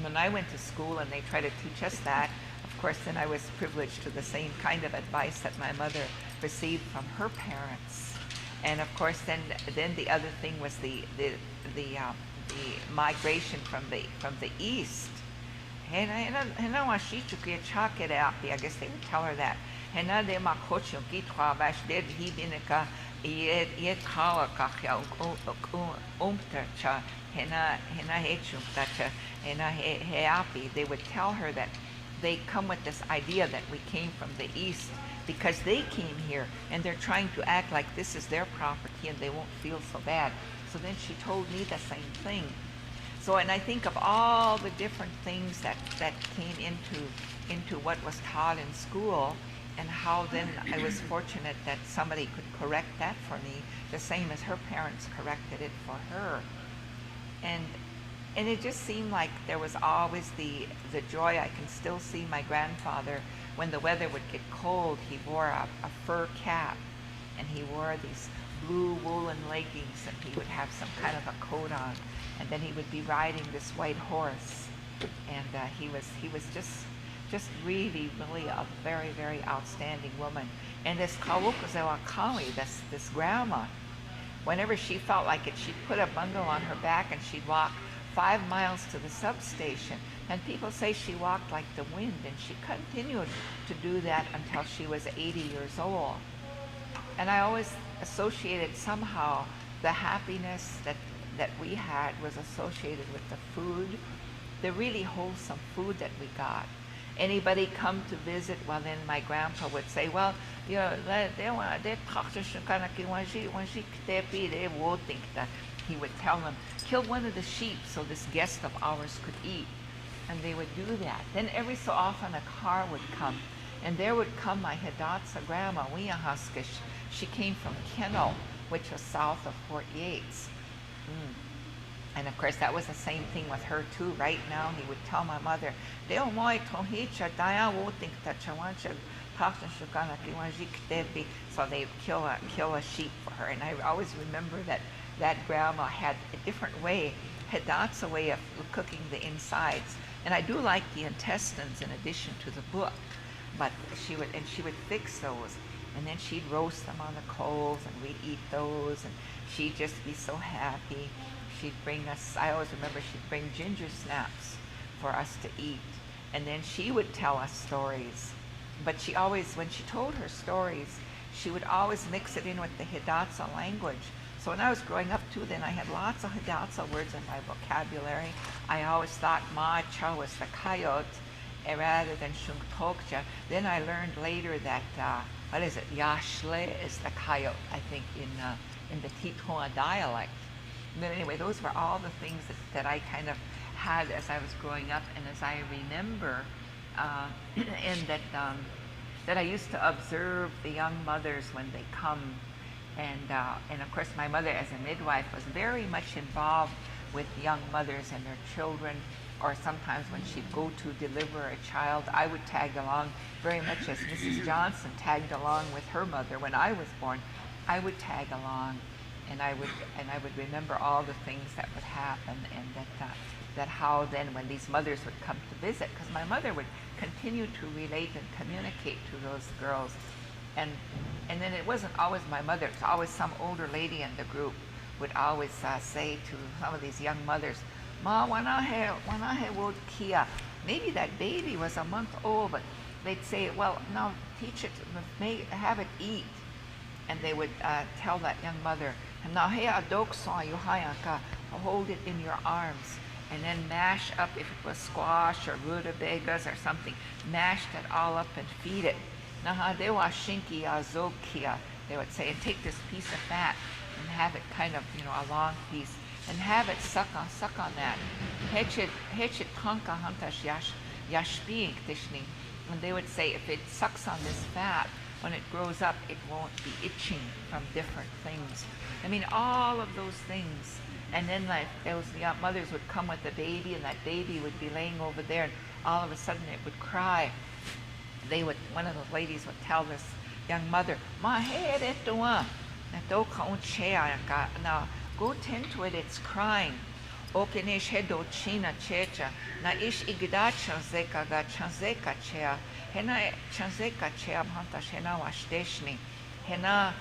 when I went to school and they tried to teach us that, of course, then I was privileged to the same kind of advice that my mother received from her parents. And of course, then the other thing was the migration from the east. I guess they would tell her that. They would tell her that they come with this idea that we came from the east because they came here and they're trying to act like this is their property and they won't feel so bad. So then she told me the same thing. So, and I think of all the different things that came into what was taught in school, and how then I was fortunate that somebody could correct that for me, the same as her parents corrected it for her. And it just seemed like there was always the joy. I can still see my grandfather, when the weather would get cold, he wore a fur cap, and he wore these blue woolen leggings, and he would have some kind of a coat on, and then he would be riding this white horse, and he was just really a very, very outstanding woman. And this Kawukazewakawi, this grandma, whenever she felt like it, she'd put a bundle on her back and she'd walk 5 miles to the substation. And people say she walked like the wind, and she continued to do that until she was 80 years old. And I always associated somehow the happiness that we had was associated with the food, the really wholesome food that we got. Anybody come to visit, well then my grandpa would say, well, you know, he would tell them, kill one of the sheep so this guest of ours could eat. And they would do that. Then every so often a car would come, and there would come my Hidatsa grandma, Wiyahaskish. She came from Keno, which was south of Fort Yates. And of course, that was the same thing with her too. Right now, he would tell my mother, so they would kill a sheep for her. And I always remember that grandma had a different way, Hidatsa way of cooking the insides. And I do like the intestines in addition to the book, but she would fix those, and then she'd roast them on the coals, and we'd eat those, and she'd just be so happy. She'd bring us, I always remember she'd bring ginger snaps for us to eat, and then she would tell us stories. But she always, when she told her stories, she would always mix it in with the Hidatsa language. So when I was growing up too, then I had lots of Hidatsa words in my vocabulary. I always thought Ma-cha was the coyote rather than Shungtokcha. Then I learned later that, Yashle is the coyote, I think, in the Titoa dialect. But anyway, those were all the things that I kind of had as I was growing up, and as I remember, and that I used to observe the young mothers when they come. And of course, my mother as a midwife was very much involved with young mothers and their children, or sometimes when she'd go to deliver a child, I would tag along very much as Mrs. Johnson tagged along with her mother when I was born. I would tag along, and I would remember all the things that would happen, and that how then when these mothers would come to visit, because my mother would continue to relate and communicate to those girls. And then it wasn't always my mother, it was always some older lady in the group would always say to some of these young mothers, Ma, wanahe kia. Maybe that baby was a month old, but they'd say, well, no, teach it, have it eat. And they would tell that young mother, hold it in your arms, and then mash up, if it was squash or rutabagas or something, mash that all up and feed it. They would say, take this piece of fat and have it kind of, a long piece, and have it suck on that. And they would say, if it sucks on this fat, when it grows up, it won't be itching from different things. I mean, all of those things. And then those young mothers would come with the baby, and that baby would be laying over there, and all of a sudden it would cry. One of the ladies would tell this young mother, Ma, hey, now go tend to it, it's crying. Okenish hedo china checha na ish igda chanzeka ga chanzeka chea hena chanzeka chea mhanta shena washteshni hena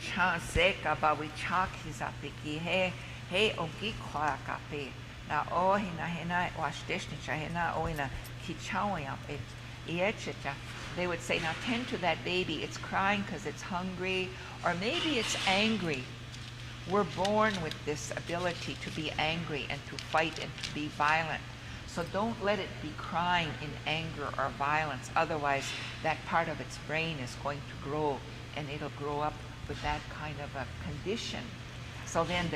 chanzeka ba we chak hizapiki he ogi kwa kape na o hena washteshni cha hena o ina kichawaya it iechecha. They would say, now tend to that baby, it's crying because it's hungry or maybe it's angry. We're born with this ability to be angry and to fight and to be violent. So don't let it be crying in anger or violence. Otherwise, that part of its brain is going to grow and it'll grow up with that kind of a condition. So then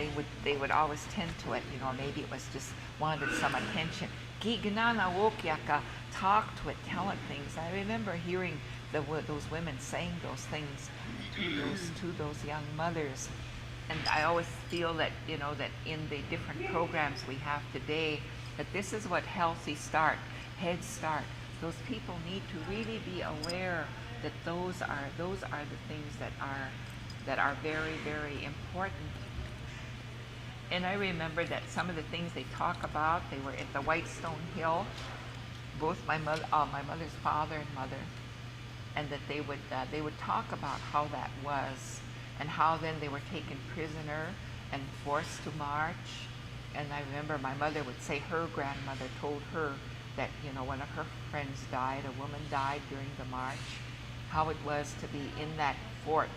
they would always tend to it. You know, maybe it was just wanted some attention. Gignana wokiaka, talk to it, tell it things. I remember hearing those women saying those things to those young mothers. And I always feel that, you know, that in the different programs we have today, that this is what Healthy Start, Head Start, those people need to really be aware that those are the things that are very, very important. And I remember that some of the things they talk about, they were at the Whitestone Hill, both my mother's father and mother, and that they would talk about how that was, and how then they were taken prisoner and forced to march. And I remember my mother would say her grandmother told her that, you know, one of her friends died, a woman died during the march, how it was to be in that fort,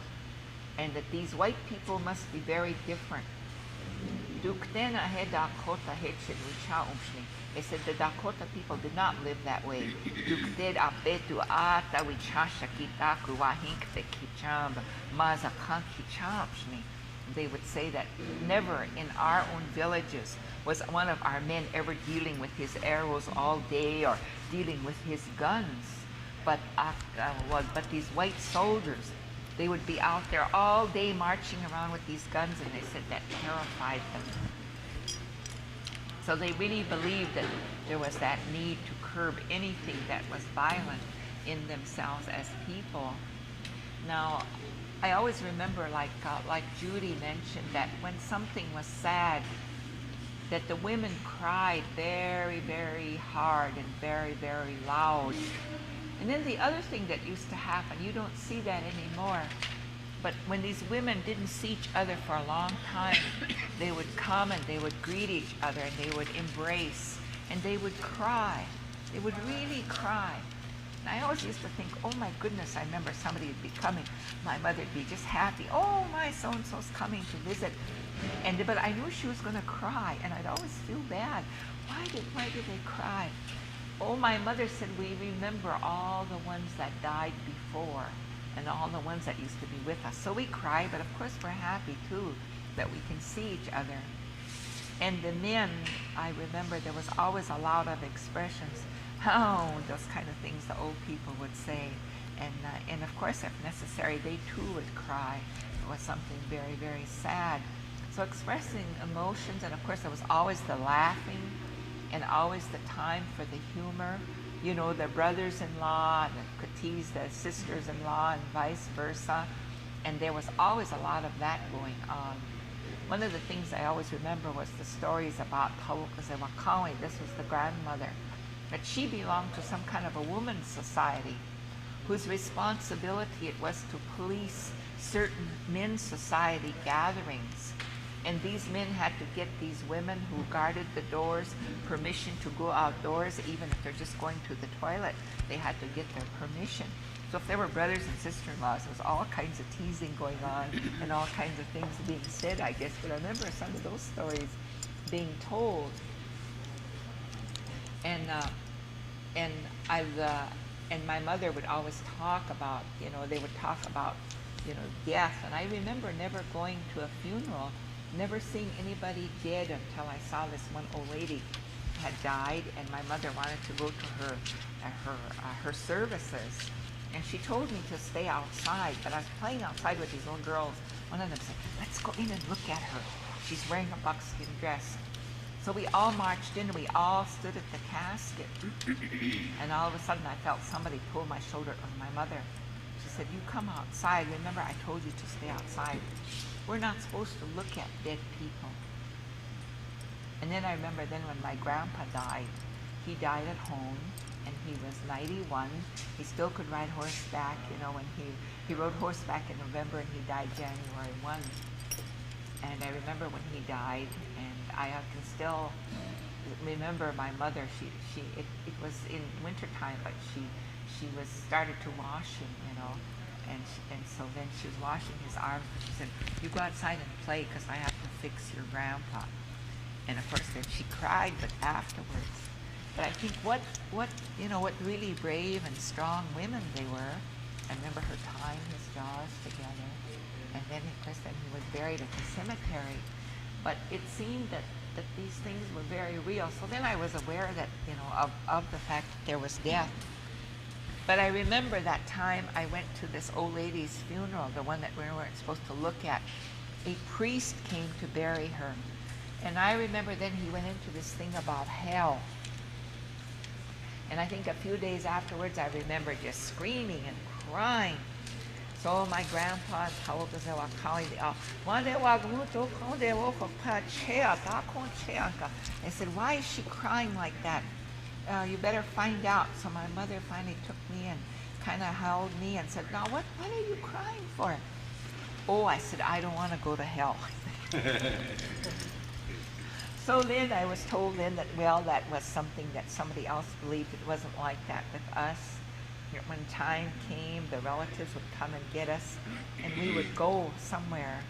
and that these white people must be very different. They said the Dakota people did not live that way. They would say that never in our own villages was one of our men ever dealing with his arrows all day or dealing with his guns. But these white soldiers, they would be out there all day marching around with these guns, and they said that terrified them. So they really believed that there was that need to curb anything that was violent in themselves as people. Now, I always remember, like Judy mentioned, that when something was sad, that the women cried very, very hard and very, very loud. And then the other thing that used to happen, you don't see that anymore, but when these women didn't see each other for a long time, they would come and they would greet each other and they would embrace and they would cry. They would really cry. And I always used to think, oh my goodness, I remember somebody would be coming. My mother would be just happy. Oh, my so-and-so's coming to visit. But I knew she was going to cry, and I'd always feel bad. Why did they cry? Oh, my mother said, we remember all the ones that died before and all the ones that used to be with us. So we cry, but of course we're happy too that we can see each other. And the men, I remember there was always a lot of expressions. Oh, those kind of things the old people would say. And of course, if necessary, they too would cry. It was something very, very sad. So expressing emotions, and of course there was always the laughing and always the time for the humor. You know, the brothers-in-law and could tease the sisters-in-law and vice versa. And there was always a lot of that going on. One of the things I always remember was the stories about Tawukazewakawi. This was the grandmother. That she belonged to some kind of a women's society whose responsibility it was to police certain men's society gatherings. And these men had to get these women who guarded the doors permission to go outdoors, even if they're just going to the toilet. They had to get their permission. So if there were brothers and sister-in-laws, there was all kinds of teasing going on and all kinds of things being said, I guess. But I remember some of those stories being told. And my mother would always talk about, you know, they would talk about, you know, death. And I remember never going to a funeral, never seeing anybody dead until I saw this one old lady had died, and my mother wanted to go to her services. And she told me to stay outside, but I was playing outside with these little girls. One of them said, let's go in and look at her. She's wearing a buckskin dress. So we all marched in, and we all stood at the casket. And all of a sudden I felt somebody pull my shoulder on my mother. She said, you come outside. Remember, I told you to stay outside. We're not supposed to look at dead people. And then I remember then when my grandpa died, he died at home, and he was 91. He still could ride horseback, you know, when he rode horseback in November, and he died January 1. And I remember when he died, and I can still remember my mother. It was in wintertime, but she was started to wash him, you know, and so then she was washing his arms, and she said, "You go outside and play, because I have to fix your grandpa." And of course, then she cried, but afterwards. But I think what really brave and strong women they were. I remember her tying his jaws together, and then of course then he was buried at the cemetery. But it seemed that these things were very real. So then I was aware that, you know, of the fact that there was death. But I remember that time I went to this old lady's funeral, the one that we weren't supposed to look at. A priest came to bury her. And I remember then he went into this thing about hell. And I think a few days afterwards, I remember just screaming and crying. So my grandpa told us, I said, "Why is she crying like that? You better find out." So my mother finally took me and kind of held me and said, "Now what are you crying for?" "Oh," I said, "I don't want to go to hell." So then I was told then that, well, that was something that somebody else believed. It wasn't like that with us. When time came, the relatives would come and get us, and we would go somewhere.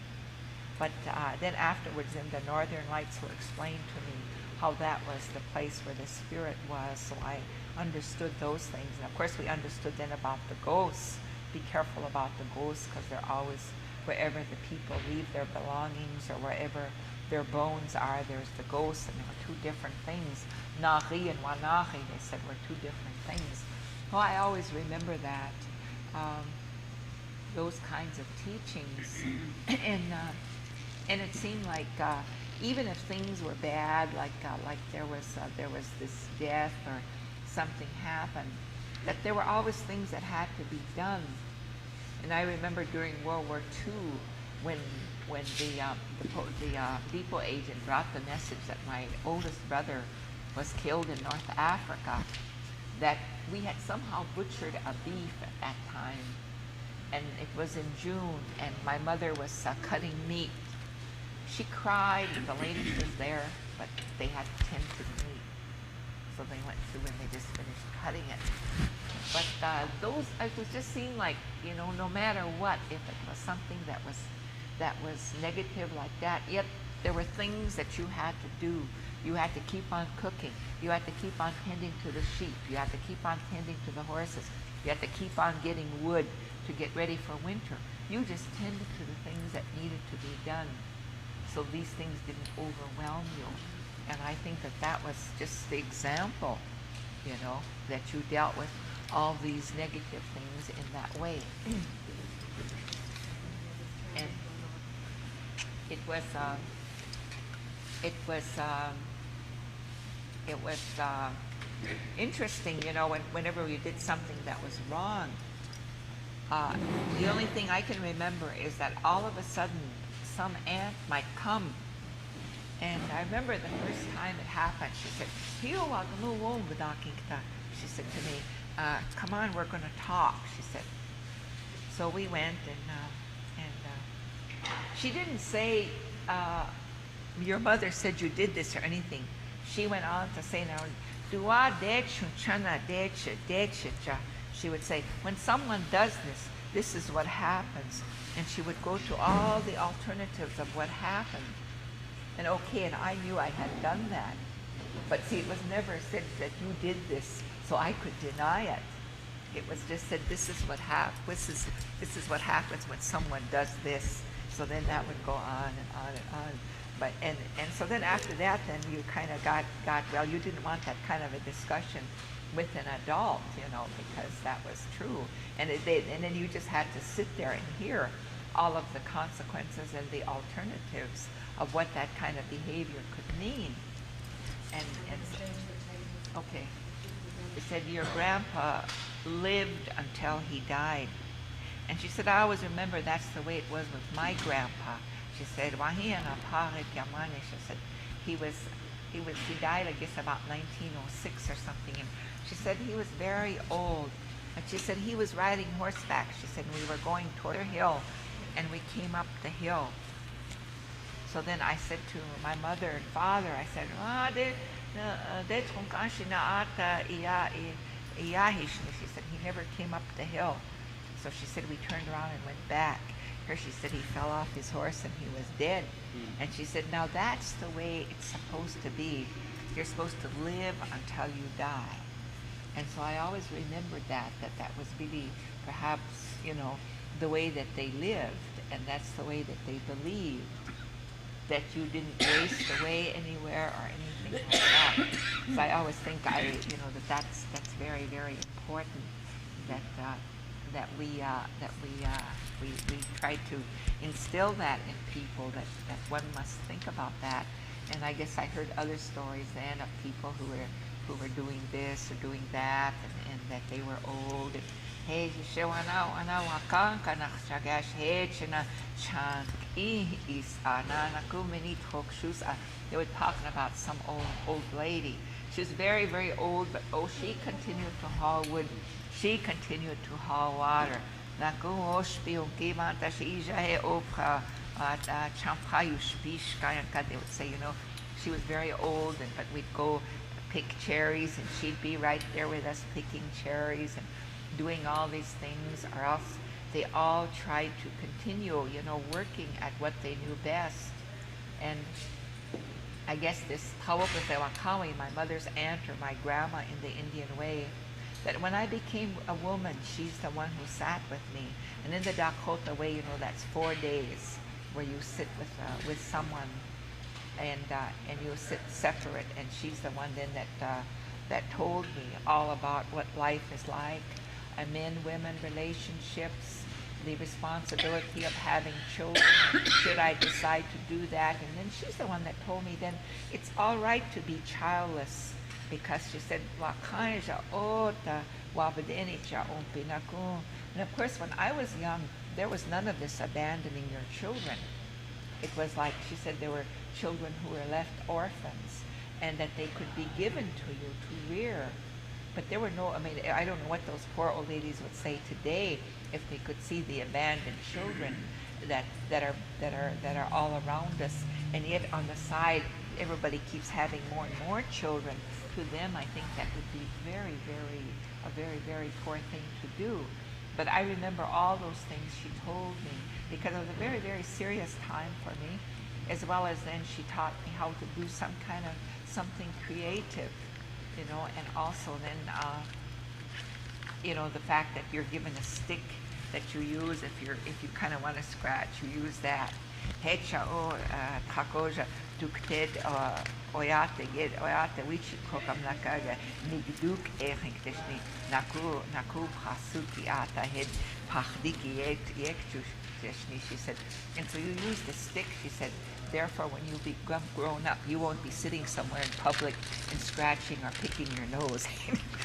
But then afterwards, then the Northern Lights were explained to me how that was the place where the spirit was. So I understood those things. And of course, we understood then about the ghosts. Be careful about the ghosts, because they're always, wherever the people leave their belongings or wherever their bones are, there's the ghosts, and there were two different things. Nari and Wanahi, they said, were two different things. Well, I always remember that, those kinds of teachings. And it seemed like even if things were bad, like there was this death or something happened, that there were always things that had to be done. And I remember during World War II, when the depot agent brought the message that my oldest brother was killed in North Africa, that we had somehow butchered a beef at that time, and it was in June, and my mother was cutting meat. She cried, and the lady was there, but they had to tend to the meat. So they went through and they just finished cutting it. But it was just seemed like, you know, no matter what, if it was something that was negative like that, yet there were things that you had to do. You had to keep on cooking. You had to keep on tending to the sheep. You had to keep on tending to the horses. You had to keep on getting wood to get ready for winter. You just tended to the things that needed to be done, so these things didn't overwhelm you. And I think that was just the example, you know, that you dealt with all these negative things in that way. And it was interesting, you know, whenever we did something that was wrong. The only thing I can remember is that all of a sudden some aunt might come. And I remember the first time it happened, she said, she said to me, "Come on, we're going to talk," she said. So we went, and she didn't say, "Your mother said you did this," or anything. She went on to say, now, she would say, "When someone does this, this is what happens." And she would go to all the alternatives of what happened. And okay, and I knew I had done that. But see, it was never said that you did this, so I could deny it. It was just said, this is what this is what happens when someone does this. So then that would go on and on and on. But and so then after that, then you kind of got well, you didn't want that kind of a discussion with an adult, you know, because that was true. And then you just had to sit there and hear all of the consequences and the alternatives of what that kind of behavior could mean. And so, okay. It said, "Your grandpa lived until he died." And she said, "I always remember that's the way it was with my grandpa." She said, she said, he was he died, I guess, about 1906 or something. And she said he was very old. And she said he was riding horseback. She said we were going toward a hill, and we came up the hill. So then I said to my mother and father, I said, she said he never came up the hill. So she said we turned around and went back. Here she said he fell off his horse and he was dead. And she said, now that's the way it's supposed to be. You're supposed to live until you die. And so I always remembered that was really perhaps, the way that they lived, and that's the way that they believed, that you didn't waste away anywhere or anything like that. So I always think that's very, very important that we try to instill that in people, that one must think about that. And I guess I heard other stories then of people who were doing this or doing that, and that they were old. And, hey, they were talking about some old lady. She was very, very old, but she continued to haul wood. She continued to haul water. They would say, she was very old, but we'd go pick cherries, and she'd be right there with us picking cherries and doing all these things, or else they all tried to continue, working at what they knew best. And I guess this Tawapatewakawi, my mother's aunt or my grandma in the Indian way, that when I became a woman, she's the one who sat with me. And in the Dakota way, that's 4 days where you sit with someone, and you sit separate, and she's the one then that told me all about what life is like, men-women relationships, the responsibility of having children, should I decide to do that. And then she's the one that told me then it's all right to be childless, because she said, and of course when I was young, there was none of this abandoning your children. It was like, she said, there were children who were left orphans, and that they could be given to you to rear. But there were no, I don't know what those poor old ladies would say today if they could see the abandoned children that are all around us, and yet on the side everybody keeps having more and more children. To them, I think that would be a very, very poor thing to do. But I remember all those things she told me, because it was a very, very serious time for me, as well as then she taught me how to do some kind of something creative, and also then, the fact that you're given a stick that you use if you kind of want to scratch, you use that. Hecha o takoja dukted oyate wichi kokam nakaga nigduk ehinteshni naku prasuki ata head pachdiki yekchushni, she said. And so you use the stick, she said. Therefore, when you become grown up, you won't be sitting somewhere in public and scratching or picking your nose.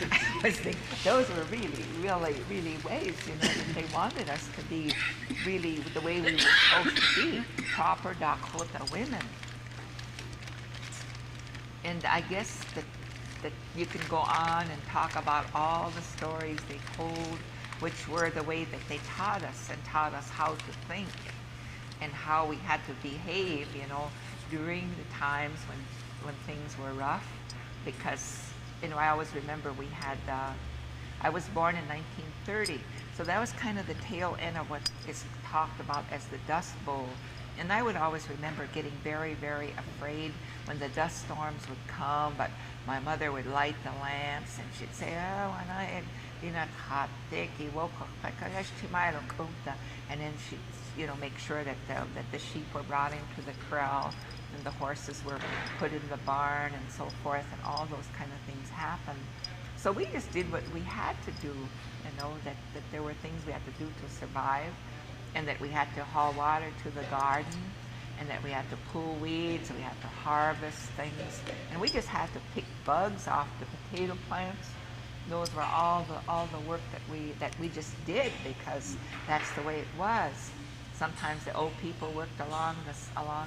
I was thinking, those were really ways, that they wanted us to be really the way we were supposed to be, proper Dakota women. And I guess that you can go on and talk about all the stories they told, which were the way that they taught us, and taught us how to think, and how we had to behave, during the times when things were rough. Because, I always remember we had, I was born in 1930, so that was kind of the tail end of what is talked about as the Dust Bowl. And I would always remember getting very, very afraid when the dust storms would come, but my mother would light the lamps, and she'd say, and then she'd make sure that the sheep were brought into the corral, and the horses were put in the barn, and so forth, and all those kind of things happened. So we just did what we had to do, that there were things we had to do to survive, and that we had to haul water to the garden, and that we had to pull weeds, and we had to harvest things, and we just had to pick bugs off the potato plants. Those were all the work that we just did, because that's the way it was. Sometimes the old people worked along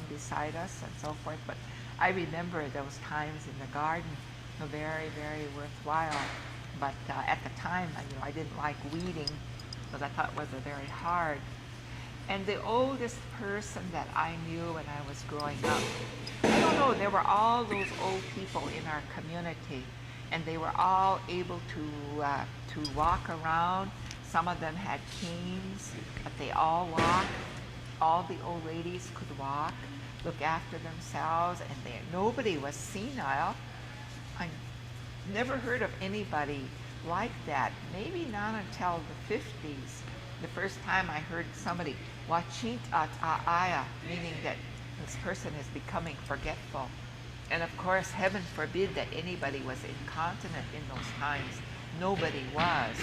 beside us and so forth, but I remember those times in the garden, very, very worthwhile. But at the time, I didn't like weeding because I thought it was very hard. And the oldest person that I knew when I was growing up, I don't know, there were all those old people in our community, and they were all able to walk around. Some of them had canes, but they all walked. All the old ladies could walk, look after themselves, and nobody was senile. I never heard of anybody like that. Maybe not until the 50s. The first time I heard somebody, wachint at aaya, meaning that this person is becoming forgetful. And of course, heaven forbid that anybody was incontinent in those times. Nobody was.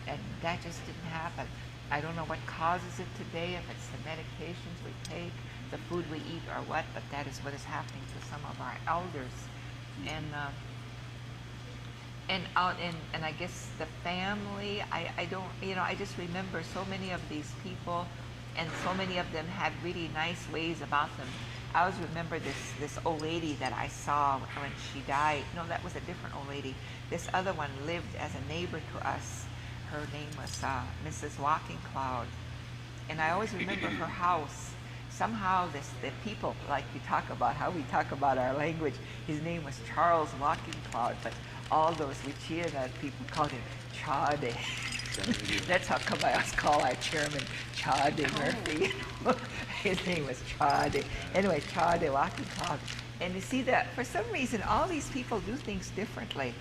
And that just didn't happen. I don't know what causes it today, if it's the medications we take, the food we eat, or what, but that is what is happening to some of our elders. And I guess the family, I don't, I just remember so many of these people, and so many of them had really nice ways about them. I always remember this old lady that I saw when she died. No, that was a different old lady. This other one lived as a neighbor to us. Her name was Mrs. Walking Cloud. And I always remember her house. Somehow the people, like you talk about, how we talk about our language, his name was Charles Walking Cloud, but all those Wichita people called him Chade. That's how come I always call our chairman Chade Murphy. His name was Chade. Anyway, Chade Walking Cloud. And you see that for some reason, all these people do things differently.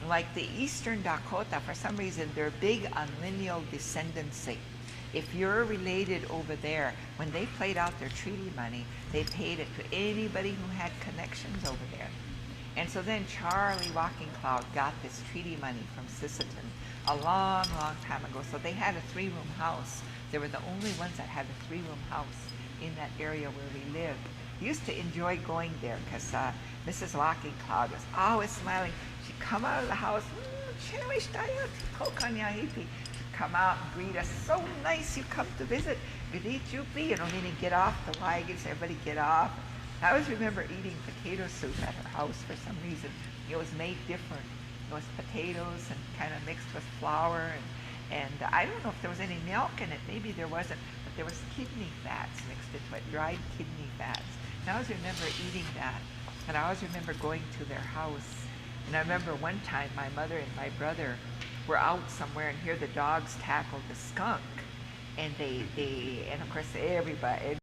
Like the Eastern Dakota, for some reason, they're big on lineal descendancy. If you're related over there, when they played out their treaty money, they paid it to anybody who had connections over there. And so then Charlie Walking Cloud got this treaty money from Sisseton a long, long time ago. So they had a 3-room house. They were the only ones that had a 3-room house in that area where we lived. We used to enjoy going there because Mrs. Walking Cloud was always smiling. She'd come out of the house, she'd come out and greet us. So nice you come to visit. Meaning get off the wagons, everybody get off. I always remember eating potato soup at her house for some reason. It was made different. It was potatoes and kind of mixed with flour. And I don't know if there was any milk in it. Maybe there wasn't. But there was kidney fats mixed into it, dried kidney fats. And I always remember eating that. And I always remember going to their house. And I remember one time my mother and my brother were out somewhere, and here the dogs tackled the skunk. And and of course everybody